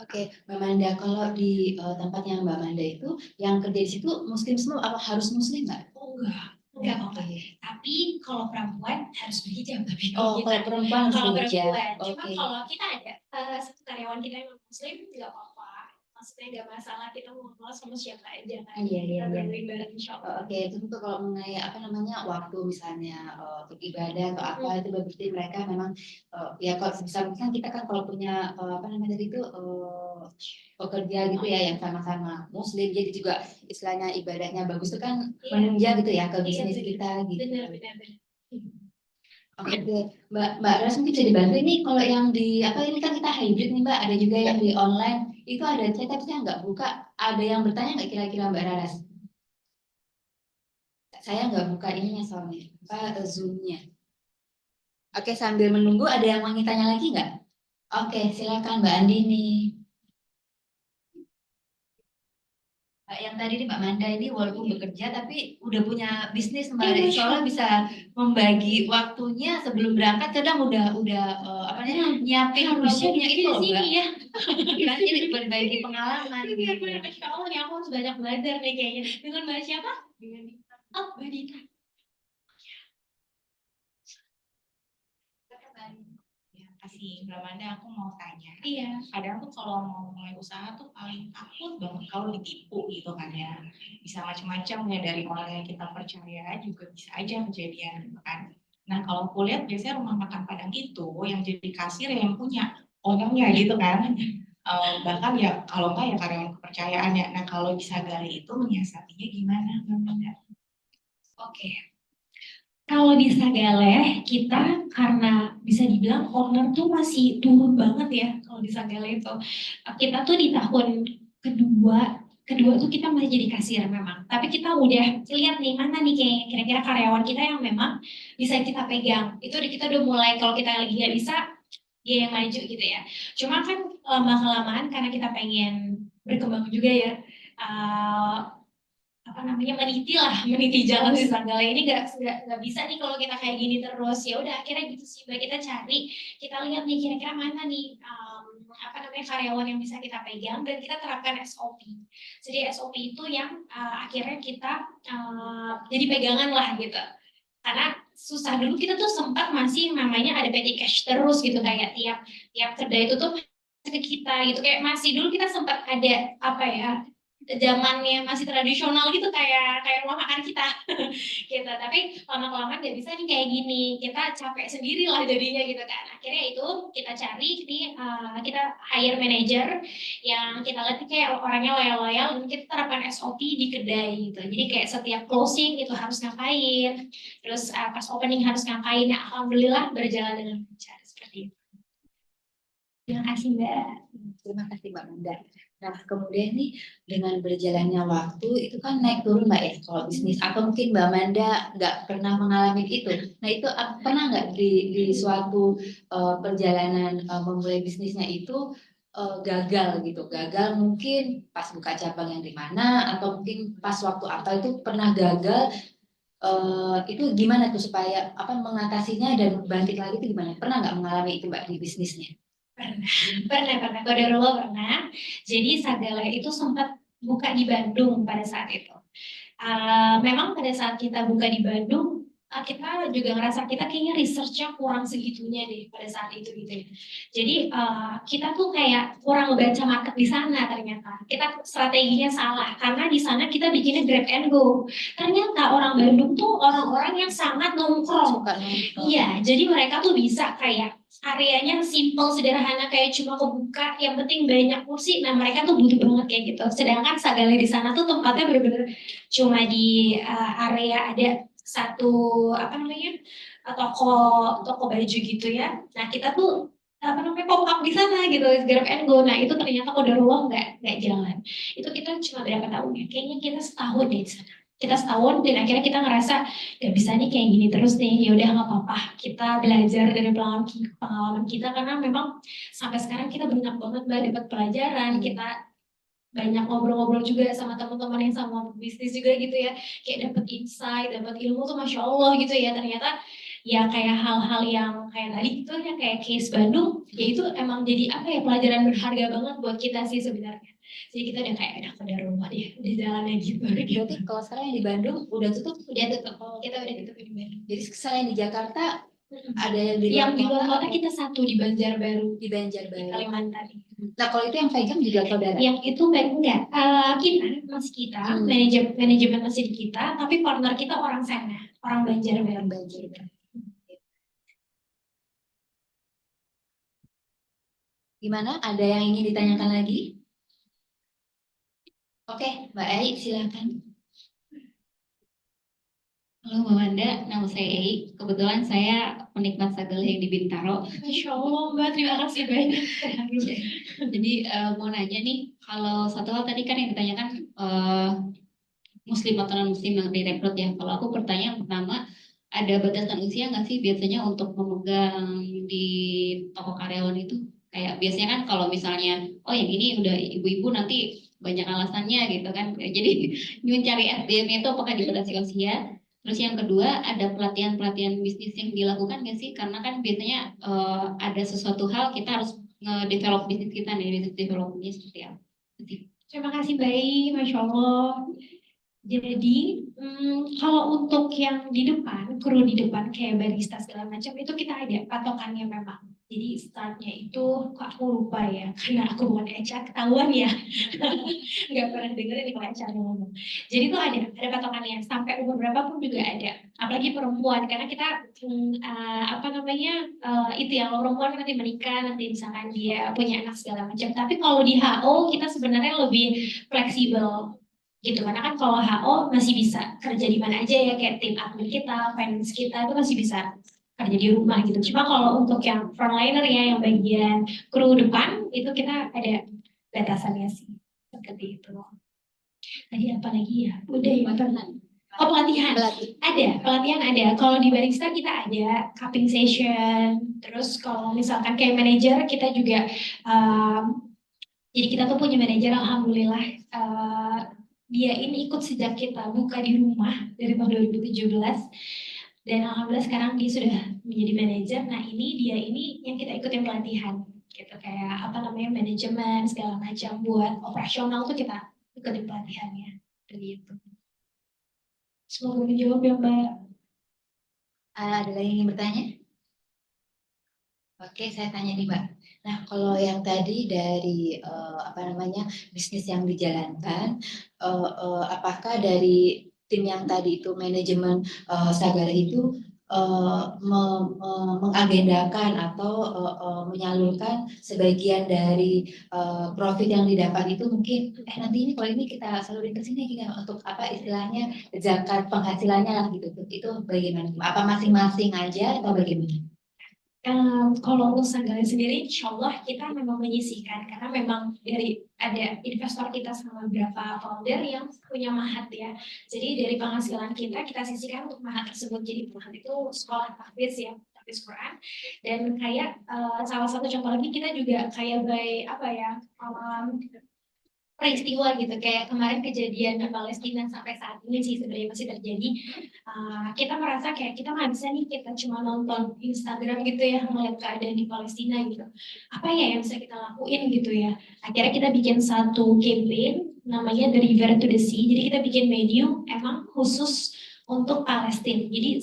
Oke, Mbak Manda, kalau di tempatnya Mbak Manda itu yang kerja di situ muslim semua apa harus muslim Mbak? Oh enggak apa-apa. Tapi kalau perempuan harus berhijab tapi Oh, kalau perempuan harus kalau berhijab. perempuan. Cuma Oke. kalau kita ada satu karyawan kita yang muslim nggak apa-apa. Maksudnya nggak masalah, kita mau ngobrol sama siapa aja kan. Iya. Kita bareng insya Allah. Oke, itu untuk kalau mengenai waktu misalnya untuk ibadah atau apa itu berarti mereka memang ya kalau sebisa mungkin kita kan kalau punya tadi itu pekerja gitu ya yang sama-sama muslim jadi juga istilahnya ibadahnya bagus itu kan menunjang gitu ya ke bisnis kita gitu. Benar. Oke, Mbak Ras mungkin bisa dibantu ini kalau yang di ini kan kita hybrid nih Mbak, ada juga yang di online itu ada chatnya nggak buka, ada yang bertanya nggak kira-kira Mbak Raras? Saya nggak buka ininya soalnya, Zoom-nya. Oke, sambil menunggu ada yang mau tanya lagi nggak? Oke, silakan Mbak Andini. Yang tadi nih Mbak Manda ini walaupun bekerja tapi udah punya bisnis Mbak, soalnya bisa membagi waktunya sebelum berangkat kadang udah nyiapin Harusnya itu loh Mbak. ya. Kan jadi berbagi pengalaman gitu. Masya Allah nih, aku harus banyak belajar nih kayaknya. Dengan Mbak siapa? Dengan Mbak Dita. Ya, kasih Mbak Manda, aku mau tanya. Iya. Kadang tuh kalau mau mulai usaha tuh paling takut banget kalau ditipu gitu kan ya. Bisa macam-macam ya, dari orang yang kita percaya juga bisa aja kejadian gitu kan. Nah kalau aku lihat biasanya rumah makan Padang itu yang jadi kasir yang punya ownernya gitu kan. Bahkan ya kalau enggak ya karyawan kepercayaan ya. Nah kalau bisa gali itu menyiasatinya gimana Mbak Manda? Oke. Kalau di Sagale, kita karena bisa dibilang owner tuh masih turun banget ya kalau di Sagale itu. Kita tuh di tahun kedua tuh kita masih jadi kasir memang. Tapi kita udah lihat nih mana nih kayak kira-kira karyawan kita yang memang bisa kita pegang. Itu kita udah mulai kalau kita lagi nggak bisa, dia yang maju gitu ya. Cuma kan lama-kelamaan karena kita pengen berkembang juga ya. eh, apa namanya meniti jalan si Sanggala ini nggak bisa nih kalau kita kayak gini terus. Ya udah akhirnya gitu sih Mbak, kita cari, kita lihat nih kira-kira mana nih apa namanya karyawan yang bisa kita pegang dan kita terapkan SOP. Jadi SOP itu yang akhirnya kita jadi pegangan lah gitu. Karena susah dulu kita tuh sempat masih namanya ada petty cash terus gitu, kayak tiap kedai itu tuh ke kita gitu, kayak masih dulu kita sempat ada apa ya, zamannya masih tradisional gitu, kayak rumah makan kita gitu. Tapi lama-kelamaan nggak bisa nih kayak gini, kita capek sendiri lah jadinya gitu kan. Akhirnya itu kita cari nih, kita hire manager yang kita lihat kayak orangnya loyal-loyal, dan kita terapkan SOP di kedai gitu. Jadi kayak setiap closing itu harus ngapain, terus pas opening harus ngapain. Nah, alhamdulillah berjalan dengan lancar seperti itu. Terima kasih Mbak. Terima kasih Mbak Manda. Nah, kemudian nih dengan berjalannya waktu itu kan naik turun Mbak ya kalau bisnis, atau mungkin Mbak Manda nggak pernah mengalami itu. Nah, itu pernah nggak di suatu perjalanan memulai bisnisnya itu gagal gitu. Gagal mungkin pas buka cabang yang di mana, atau mungkin pas waktu apa itu pernah gagal. Itu gimana tuh supaya apa mengatasinya dan bangkit lagi itu gimana? Pernah nggak mengalami itu Mbak di bisnisnya? Pernah. Qadarullah pernah. Jadi Sagale itu sempat buka di Bandung pada saat itu. Memang pada saat kita buka di Bandung, kita juga ngerasa kita kayaknya research-nya kurang segitunya deh pada saat itu gitu ya. Jadi kita tuh kayak kurang baca market di sana ternyata. Kita strateginya salah karena di sana kita bikinnya grab and go. Ternyata orang Bandung tuh orang-orang yang sangat nongkrong. Suka nongkrong. Iya, jadi mereka tuh bisa kayak areanya simple, sederhana, kayak cuma kebuka, yang penting banyak kursi. Nah, mereka tuh butuh banget kayak gitu. Sedangkan Sagale di sana tuh tempatnya bener-bener cuma di area ada satu apa namanya toko toko baju gitu ya. Nah, kita tuh apa namanya pop up di sana gitu, grab and go. Nah, itu ternyata qadarullah nggak jalan. Itu kita cuma berapa tahun ya? Kayaknya kita setahun deh di sana. Kita setahun dan akhirnya kita ngerasa gak bisa nih kayak gini terus nih. Ya udah nggak apa-apa, kita belajar dari pengalaman kita, karena memang sampai sekarang kita banyak banget Mbak dapat pelajaran. Kita banyak ngobrol-ngobrol juga sama teman-teman yang sama bisnis juga gitu ya, kayak dapat insight, dapat ilmu tuh masya Allah gitu ya. Ternyata ya kayak hal-hal yang kayak tadi gitu ya, kayak case Bandung ya, itu emang jadi apa ya, pelajaran berharga banget buat kita sih sebenarnya. Jadi kita udah kayak udah rumah deh, udah jalannya gitu. Berarti kalau sekarang yang di Bandung udah tutup, Udah tutup, kita udah tutup di Bandung. jadi selain di Jakarta ada yang di Yang di luar luar kota kita satu di Banjarbaru, di di Banjarbaru. Kalimantan. Nah, kalau itu yang pegang juga saudara. Yang itu enggak, kita masih kita, manajemen masih di kita, tapi partner kita orang sana, orang Banjarbaru. Banjarbaru. Gimana? Ada yang ingin ditanyakan lagi? Oke, Mbak Ai, silakan. Halo Mbak Manda, nama saya Ei. Kebetulan saya penikmat Sagale yang di Bintaro. Masya Allah Mbak, terima kasih banyak. Jadi mau nanya nih, kalau satu hal tadi kan yang ditanyakan Muslim atau non-Muslim yang direkrut ya. Kalau aku pertanyaan pertama, ada batasan usia nggak sih biasanya untuk memegang di toko karyawan itu? Kayak biasanya kan kalau misalnya, oh yang ini udah ibu-ibu nanti banyak alasannya gitu kan. Jadi mencari SDM itu apakah dibatasi usia? Terus yang kedua, ada pelatihan-pelatihan bisnis yang dilakukan nggak sih? Karena kan biasanya ada sesuatu hal kita harus nge-develop bisnis kita nih, bisnis developmentnya seperti apa? Terima kasih baik, Masya Allah. Jadi kalau untuk yang di depan, kru di depan kayak barista segala macam itu kita ada patokannya memang. Jadi startnya itu, kok aku lupa ya, karena aku bukan HR, ketahuan ya. Nggak pernah dengerin nih kalau HR ngomong. Jadi tuh ada patokannya, sampai umur berapa pun juga ada. Apalagi perempuan, karena kita, apa namanya, itu yang perempuan nanti menikah, nanti misalkan dia punya anak segala macam. Tapi kalau di HO, kita sebenarnya lebih fleksibel gitu, karena kan kalau HO masih bisa kerja di mana aja ya, kayak tim admin kita, finance kita itu masih bisa kerja di rumah gitu. Cuma kalau untuk yang frontliner ya, yang bagian kru depan itu kita ada batasannya sih, seperti itu. Tadi apa lagi ya? Udah ya, oh pelatihan. Pelatihan ada. Kalau di barista kita ada cupping session. Terus kalau misalkan kayak manajer kita juga, jadi kita tuh punya manajer, alhamdulillah dia ini ikut sejak kita buka di rumah dari tahun 2017. Dan alhamdulillah sekarang dia sudah menjadi manajer. Nah dia ini yang kita ikutin pelatihan gitu, kayak apa namanya, manajemen segala macam, buat operasional tuh kita ikutin pelatihannya begitu. Semoga menjawab ya Mbak. Ada lagi yang ingin bertanya? Oke, saya tanya nih Mbak. Nah, kalau yang tadi dari apa namanya, bisnis yang dijalankan, apakah dari tim yang tadi itu manajemen Sagara itu mengagendakan atau menyalurkan sebagian dari profit yang didapat itu mungkin nanti ini kalau ini kita salurin ke sini gitu, untuk apa istilahnya zakat penghasilannya lah gitu. Itu bagaimana? Apa masing-masing aja atau bagaimana? Kalau untuk Sanggala sendiri, insya Allah kita memang menyisihkan, karena memang dari ada investor kita sama beberapa founder yang punya mahat ya. Jadi dari penghasilan kita sisihkan untuk mahat tersebut. Jadi mahat itu sekolah tahfiz ya, tahfiz Quran. Dan kayak salah satu contoh lagi, kita juga kayak apa ya, peristiwa gitu, kayak kemarin kejadian di Palestina sampai saat ini sih sebenarnya masih terjadi. Kita merasa kayak kita nggak bisa nih kita cuma nonton Instagram gitu ya, melihat keadaan di Palestina gitu. Apa ya yang bisa kita lakuin gitu ya. Akhirnya kita bikin satu campaign namanya The River to the Sea. Jadi kita bikin menu emang khusus untuk Palestina. Jadi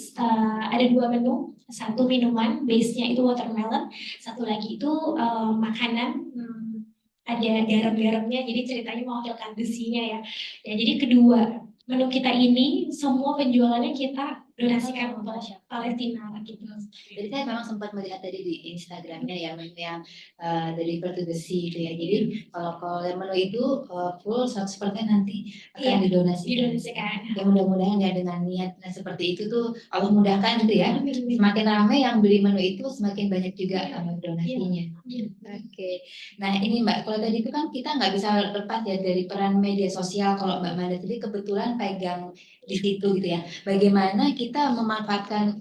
ada 2 menu, satu minuman base-nya itu watermelon, satu lagi itu makanan, ada garam-garamnya, jadi ceritanya mewakilkan besinya ya. Jadi kedua menu kita ini semua penjualannya kita donasikan untuk Palestina gitu. Jadi saya memang sempat melihat tadi di Instagramnya ya, menu yang Deliver to the Sea itu ya. Jadi kalau yang menu itu full 100% nanti akan didonasikan. Ya mudah-mudahan ya dengan niat seperti itu tuh Allah mudahkan gitu ya. Semakin ramai yang beli menu itu semakin banyak juga donasinya. Oke. Nah ini Mbak, kalau tadi itu kan kita nggak bisa lepas ya dari peran media sosial. Kalau Mbak Manda tadi kebetulan pegang di situ gitu ya. Bagaimana kita memanfaatkan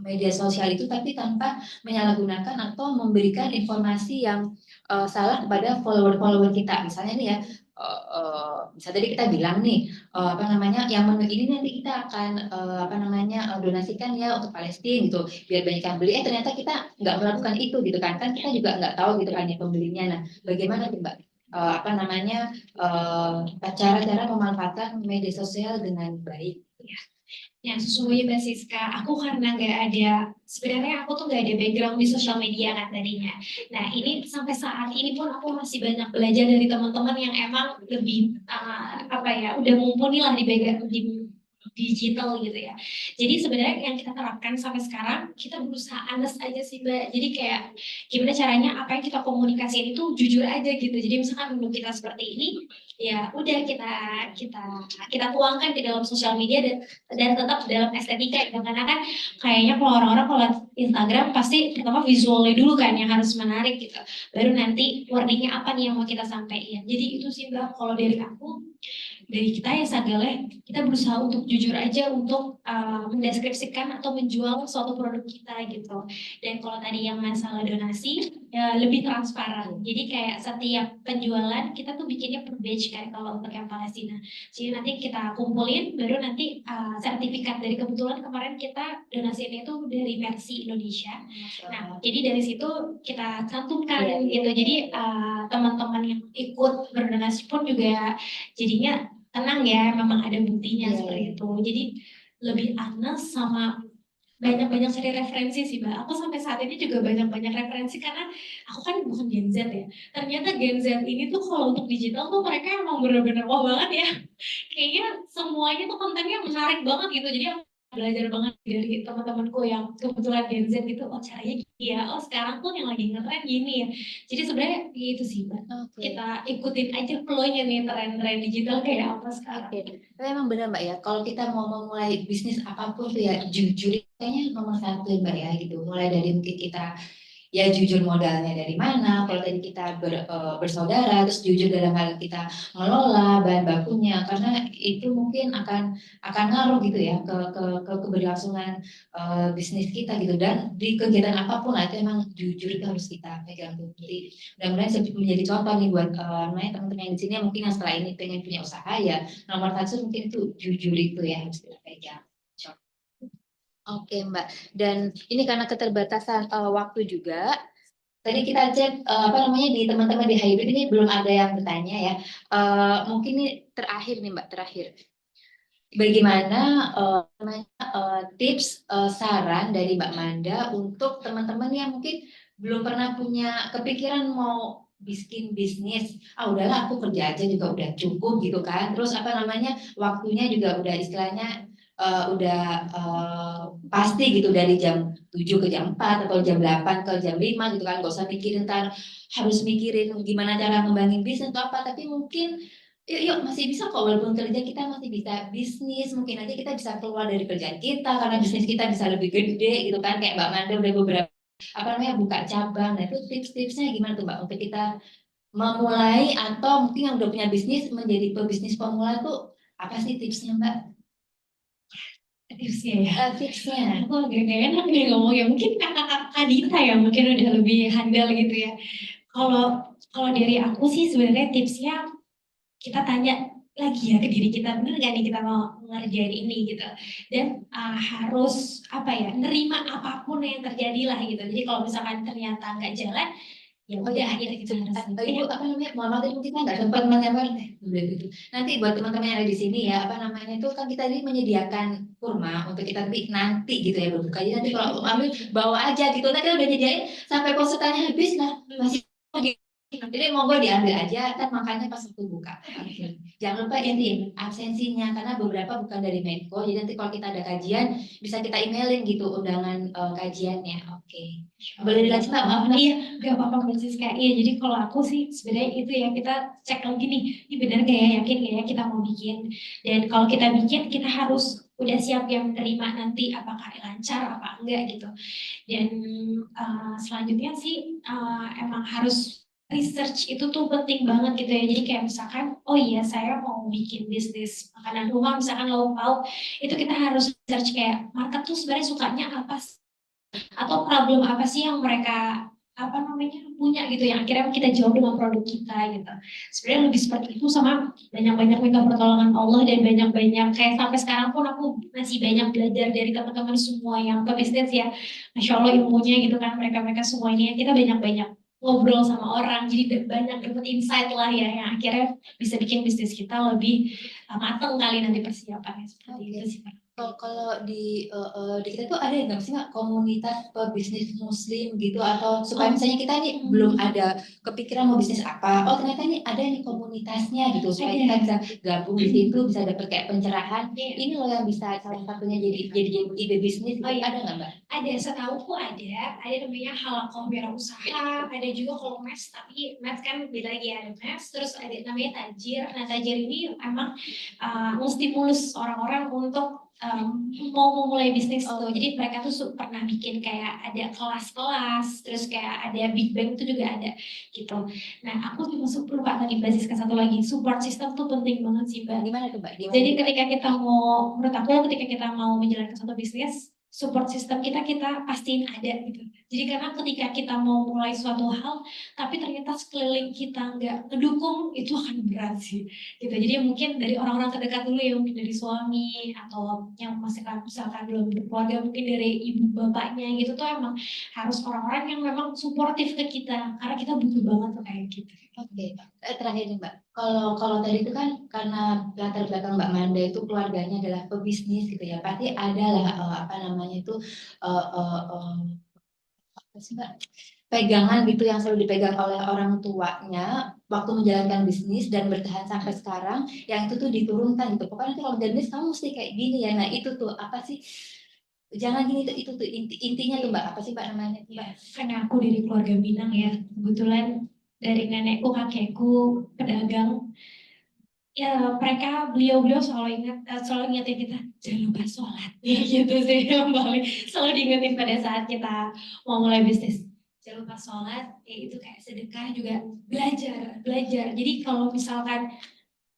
media sosial itu tapi tanpa menyalahgunakan atau memberikan informasi yang salah kepada follower kita. Misalnya nih ya, bisa tadi kita bilang nih apa namanya, yang menu ini nanti kita akan apa namanya donasikan ya untuk Palestina gitu, biar banyak yang beli. Ternyata kita nggak melakukan itu gitu kan kita juga nggak tahu gitu kan ya pembelinya. Nah, bagaimana tuh Mbak? Apa namanya cara-cara memanfaatkan media sosial dengan baik. Ya sesungguhnya Mbak Siska, aku karena sebenarnya aku tuh nggak ada background di sosial media kan tadinya. Nah ini sampai saat ini pun aku masih banyak belajar dari teman-teman yang emang lebih apa ya, udah mumpuni lah di background di digital gitu ya. Jadi sebenarnya yang kita terapkan sampai sekarang, kita berusaha honest aja sih Mbak. Jadi kayak gimana caranya apa yang kita komunikasiin itu jujur aja gitu. Jadi misalkan menu kita seperti ini, ya udah kita tuangkan di dalam sosial media dan tetap dalam estetika gitu. Karena kan kayaknya kalau orang-orang kalau Instagram pasti pertama visualnya dulu kan yang harus menarik gitu. Baru nanti wordingnya apa nih yang mau kita sampaikan. Jadi itu sih Mbak, kalau dari aku, dari kita ya Sagale, kita berusaha untuk jujur aja untuk mendeskripsikan atau menjual suatu produk kita gitu. Dan kalau tadi yang masalah donasi, ya lebih transparan. Jadi kayak setiap penjualan kita tuh bikinnya per batch kan kalau untuk yang Palestina. Jadi nanti kita kumpulin, baru nanti sertifikat. Dari kebetulan kemarin kita donasinya itu dari Mercy Indonesia. Nah, jadi dari situ kita cantumkan gitu. Jadi teman-teman yang ikut berdonasi pun juga jadinya tenang ya, memang ada buktinya seperti itu. Jadi lebih honest sama banyak-banyak cari referensi sih Mbak. Aku sampai saat ini juga banyak-banyak referensi karena aku kan bukan Gen Z ya. Ternyata Gen Z ini tuh kalau untuk digital tuh mereka emang bener-bener wah banget ya. Kayaknya semuanya tuh kontennya menarik banget gitu. Jadi aku belajar banget dari teman-temanku yang kebetulan Gen Z gitu. Oh caranya gini ya. Oh sekarang tuh yang lagi ngetren gini ya. Jadi sebenarnya itu sih Mbak. Oke. Kita ikutin aja flow-nya nih tren-tren digital kayak apa sekarang. Oke, tapi emang benar Mbak ya, kalau kita mau memulai bisnis apapun tuh ya jujur kayaknya nomor satu ya Mbak ya gitu. Mulai dari mungkin kita ya jujur modalnya dari mana, kalau tadi kita bersaudara, terus jujur dalam hal kita mengelola bahan bakunya, karena itu mungkin akan ngaruh gitu ya ke keberlangsungan bisnis kita gitu. Dan di kegiatan apapun lah itu emang jujur itu harus kita pegang tuh. Jadi mudah-mudahan menjadi contoh nih buat namanya teman-teman yang di sini yang mungkin yang setelah ini pengen punya usaha ya nomor satu mungkin itu jujur itu ya harus kita pegang. Oke Mbak, dan ini karena keterbatasan waktu juga, tadi kita cek apa namanya di teman-teman di hybrid ini belum ada yang bertanya ya. Mungkin ini terakhir nih Mbak, terakhir. Bagaimana tips saran dari Mbak Manda untuk teman-teman yang mungkin belum pernah punya kepikiran mau bikin bisnis, udahlah aku kerja aja juga udah cukup gitu kan. Terus apa namanya waktunya juga udah istilahnya udah pasti gitu dari jam 7 ke jam 4 atau jam 8 ke jam 5 gitu kan, gak usah mikirin ntar harus mikirin gimana cara ngembangin bisnis atau apa, tapi mungkin yuk masih bisa kok walaupun kerja kita masih bisa bisnis, mungkin aja kita bisa keluar dari kerjaan kita karena bisnis kita bisa lebih gede gitu kan, kayak Mbak Manda udah beberapa apa namanya buka cabang. Nah itu tips-tipsnya gimana tuh Mbak untuk kita memulai atau mungkin yang udah punya bisnis menjadi pebisnis pemula tuh apa sih tipsnya Mbak? Tipsnya ya. Tipsnya. Aku agak gak enak nih ngomongnya. Mungkin kakak Dita ya mungkin udah lebih handal gitu ya. Kalau dari aku sih sebenarnya tipsnya kita tanya lagi ya ke diri kita, bener gak nih kita mau ngerjain ini gitu. Dan harus apa ya, nerima apapun yang terjadi lah gitu. Jadi kalau misalkan ternyata nggak jalan, ya udah akhirnya kita harus Ibu apa namanya mohon maaf tadi mungkin saya nggak sempat menyampaikan gitu. Nanti buat teman-teman yang ada di sini ya apa namanya itu kan kita tadi menyediakan kurma untuk kita nanti gitu ya berbuka. Jadi nanti kalau ambil bawa aja gitu. Nanti udah nyediain sampai konsultannya habis lah masih jadi monggo diambil aja kan makanya pas waktu buka. Okay. Jangan lupa ini absensinya karena beberapa bukan dari Medco. Jadi nanti kalau kita ada kajian bisa kita emailin gitu undangan kajiannya. Oke. Boleh dilanjut Mbak? Maaf. Iya, gak apa-apa Francisca. Iya, jadi kalau aku sih sebenarnya itu ya kita cek lagi nih, ini benar gak ya, yakin gak ya kita mau bikin. Dan kalau kita bikin, kita harus udah siap yang menerima nanti apakah lancar apa enggak gitu. Dan selanjutnya sih emang harus research itu tuh penting banget gitu ya. Jadi kayak misalkan, oh iya saya mau bikin bisnis makanan rumah, misalkan lauk pauk, itu kita harus research kayak market tuh sebenarnya sukanya apa sih? Atau problem apa sih yang mereka apa namanya punya gitu yang akhirnya kita jawab dengan produk kita gitu. Sebenarnya lebih seperti itu sama banyak-banyak minta pertolongan Allah dan banyak-banyak kayak sampai sekarang pun aku masih banyak belajar dari teman-teman semua yang pebisnis ya. Masya Allah ilmunya gitu kan mereka-mereka semua ini kita banyak-banyak ngobrol sama orang jadi banyak dapat insight lah ya yang akhirnya bisa bikin bisnis kita lebih matang kali nanti persiapannya seperti itu sih. Kalau di kita tuh ada nggak sih Mbak komunitas pebisnis muslim gitu atau supaya misalnya kita ini belum ada kepikiran mau bisnis apa, ternyata ini ada nih komunitasnya gitu supaya kita bisa gabung di situ bisa dapat kayak pencerahan. Ini loh yang bisa salah satunya jadi ide bisnis. Ada nggak Mbak? Ada, setauku ada namanya Halakoh Wirausaha, ada juga kalau MES, tapi MES kan beda lagi ya, ada MES, terus ada namanya Tajir. Nah Tajir ini emang menstimulus orang-orang untuk mau memulai bisnis tuh. Jadi mereka tuh pernah bikin kayak ada kelas-kelas, terus kayak ada Big Bang itu juga ada gitu. Nah aku juga lupa tadi basis ke satu lagi, support system tuh penting banget sih Mbak. Gimana tuh Mbak? Jadi ketika kita mau, menurut aku ketika kita mau menjalankan satu bisnis, support system kita pastiin ada gitu. Jadi karena ketika kita mau mulai suatu hal, tapi ternyata sekeliling kita nggak ngedukung, itu akan berat sih. Gitu. Jadi mungkin dari orang-orang terdekat dulu ya, mungkin dari suami atau yang masih misalkan belum berkeluarga, mungkin dari ibu bapaknya gitu tuh emang harus orang-orang yang memang suportif ke kita, karena kita butuh banget tuh kayak gitu. Oke, terakhir nih Mbak. Kalau kalau tadi itu kan karena latar belakang Mbak Manda itu keluarganya adalah pebisnis gitu ya. Pasti ada lah apa namanya itu eh, eh, eh, apa sih Mbak? Pegangan gitu yang selalu dipegang oleh orang tuanya waktu menjalankan bisnis dan bertahan sampai sekarang, yang itu tuh diturunkan gitu. Pokoknya nanti kalau bisnis kamu mesti kayak gini ya. Nah itu tuh apa sih? Jangan gini tuh itu tuh intinya tuh Mbak. Apa sih Mbak namanya tuh Mbak? Karena aku dari keluarga Minang ya, kebetulan dari nenekku, kakekku, pedagang, ya mereka beliau-beliau selalu ingetin kita jangan lupa sholat gitu sih yang paling selalu diingetin pada saat kita mau mulai bisnis. Jangan lupa sholat, ya itu kayak sedekah juga, belajar. Jadi kalau misalkan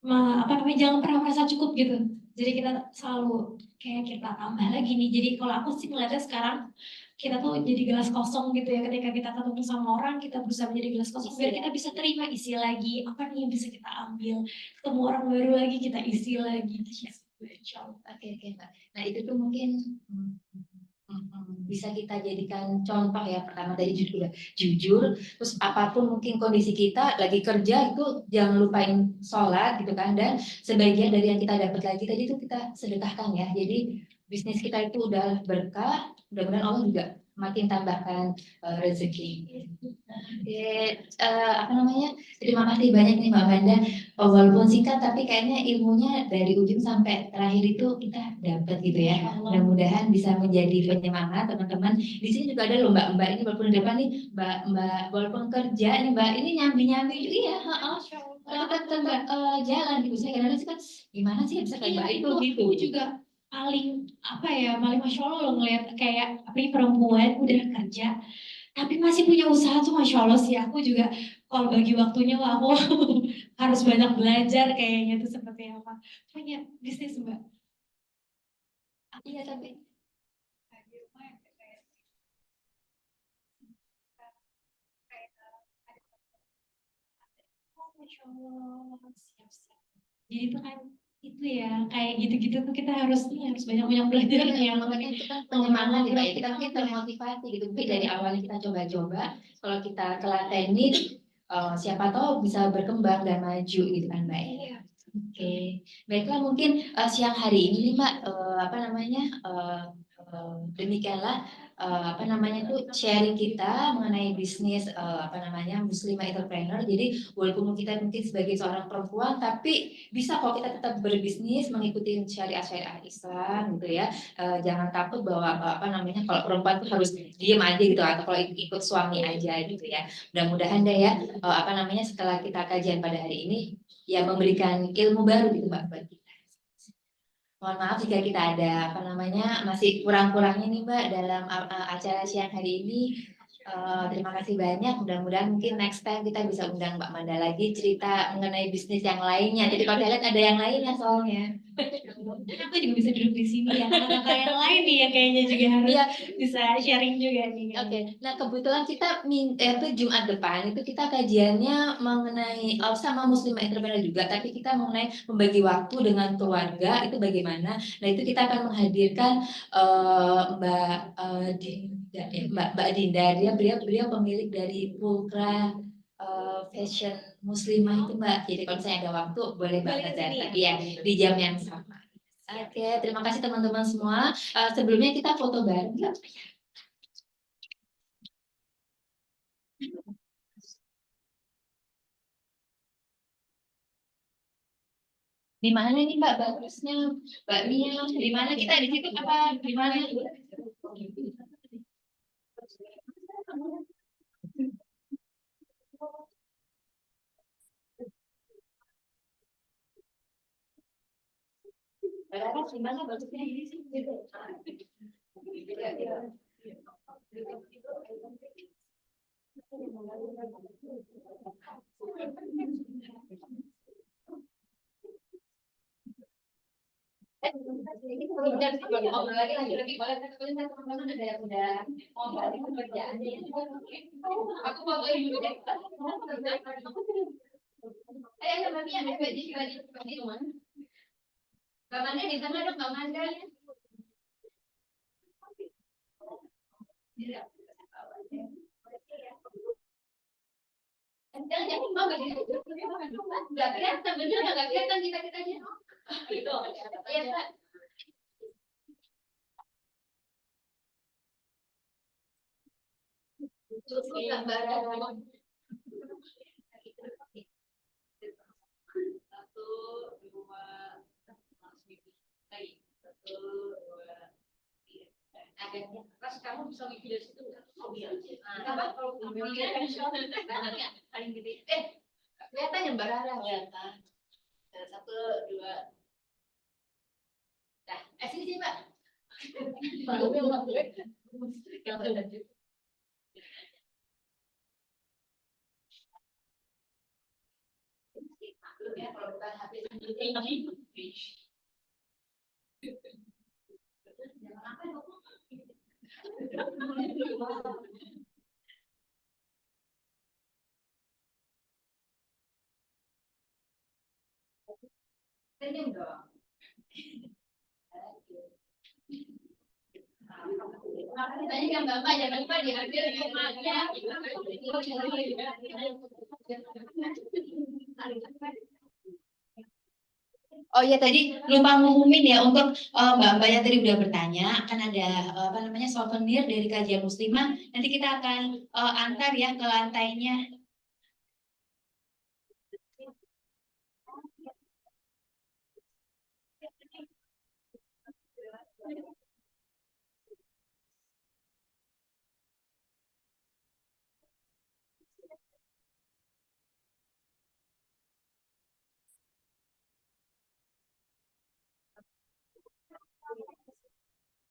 apa namanya, jangan pernah merasa cukup gitu. Jadi kita selalu kayak kita tambah lagi nih. Jadi kalau aku sih melihatnya sekarang kita tuh jadi gelas kosong gitu ya, ketika kita ketemu sama orang kita berusaha menjadi gelas kosong biar kita bisa terima, isi lagi apa nih yang bisa kita ambil, ketemu orang baru lagi kita isi lagi gitu. Oke, Mbak. Nah itu tuh mungkin bisa kita jadikan contoh ya. Pertama tadi jujur, terus apapun mungkin kondisi kita lagi kerja itu jangan lupain sholat gitu kan, dan sebagian dari yang kita dapat lagi tadi itu kita sedekahkan ya. Jadi bisnis kita itu udah berkah, mudah-mudahan Allah juga makin tambahkan rezeki. Oke, apa namanya? Terima kasih banyak nih Mbak Manda. Walaupun singkat tapi kayaknya ilmunya dari ujung sampai terakhir itu kita dapat gitu ya. Mudah-mudahan bisa menjadi penyemangat teman-teman. Di sini juga ada loh Mbak-mbak ini walaupun di depan nih Mbak walaupun kerja nih Mbak ini nyambi-nyambi juga iya, tetap jalan gitu. Saya kadang-kadang kan gimana sih bisa kayak Mbak itu gitu. Aku juga paling apa ya, paling masya Allah loh ngeliat kayak perempuan udah kerja tapi masih punya usaha tuh masya Allah sih. Aku juga kalau bagi waktunya wah aku harus banyak belajar kayaknya tuh seperti apa punya bisnis Mbak. Iya tapi Masya Allah, siap-siap. Jadi itu kan itu ya kayak gitu-gitu tuh kita harus banyak-banyak belajar ya. makanya itu kan penyemangat ya Mbak ya. Kita mungkin termotivasi gitu. Mungkin dari awalnya kita coba-coba, kalau kita telateni siapa tahu bisa berkembang dan maju gitu kan Mbak ya. Oke, baiklah mungkin siang hari ini nih Mbak, apa namanya, demikianlah apa namanya itu sharing kita mengenai bisnis apa namanya Muslimah Entrepreneur. Jadi walaupun kita mungkin sebagai seorang perempuan, tapi bisa kok kita tetap berbisnis mengikuti syariat Islam gitu ya. Jangan takut bahwa apa namanya kalau perempuan itu harus diem aja gitu atau kalau ikut suami aja gitu ya. Mudah-mudahan deh ya apa namanya setelah kita kajian pada hari ini ya memberikan ilmu baru gitu Mbak buat kita. Mohon maaf jika kita ada apa namanya masih kurang-kurangnya nih Mbak dalam acara siang hari ini. Terima kasih banyak. Mudah-mudahan mungkin next time kita bisa undang Mbak Manda lagi cerita mengenai bisnis yang lainnya. Jadi kalau kalian ada yang lainnya soalnya. Aku juga bisa duduk di sini ya. Kakak yang lain nih ya kayaknya juga harus Iya. bisa sharing juga nih. Oke, nah kebetulan kita itu Jumat depan itu kita kajiannya mengenai sama Muslim Entrepreneur juga, tapi kita mengenai membagi waktu dengan keluarga itu bagaimana. Nah itu kita akan menghadirkan Mbak Dinda, Mbak Dinda, beliau pemilik dari Pulkra Fashion Muslimah itu Mbak. Jadi kalau saya ada waktu boleh banget datang, ya di jam yang sama. Oke, terima kasih teman-teman semua. Sebelumnya kita foto bareng ya. Di mana nih Mbak bagusnya? Mbak Mia, di mana kita di situ apa? Di mana? Berapa di mana bagusnya ini sih? Dan ngobrol lagi boleh teman-teman ada yang udah mau balik pekerjaannya. Aku mau dulu deh. Ayo Mami, ada baju teman. Mbak Manda di tengah dong, Mbak Manda. Jangan mau nggak kelihatan, bener nggak kelihatan kita-kitanya. Gitu. Iya Kak. Terus gambaran. Satu, dua, lagi. Satu, dua, tiga. Agaknya. Terus kamu bisa video situ nggak? Oh iya. Apa kalau kamu paling gede? Kelihatan ya Mbak Rara? Kelihatan. Satu, dua. Nah, sini Mbak. Ya, kalau bukan HP senyum dong. Tanya yang Bapak, jangan lupa diambil rumahnya. Oh iya tadi lupa ngumumin ya untuk Mbak-mbak yang tadi udah bertanya akan ada apa namanya souvenir dari Kajian Muslimah. Nanti kita akan antar ya ke lantainya.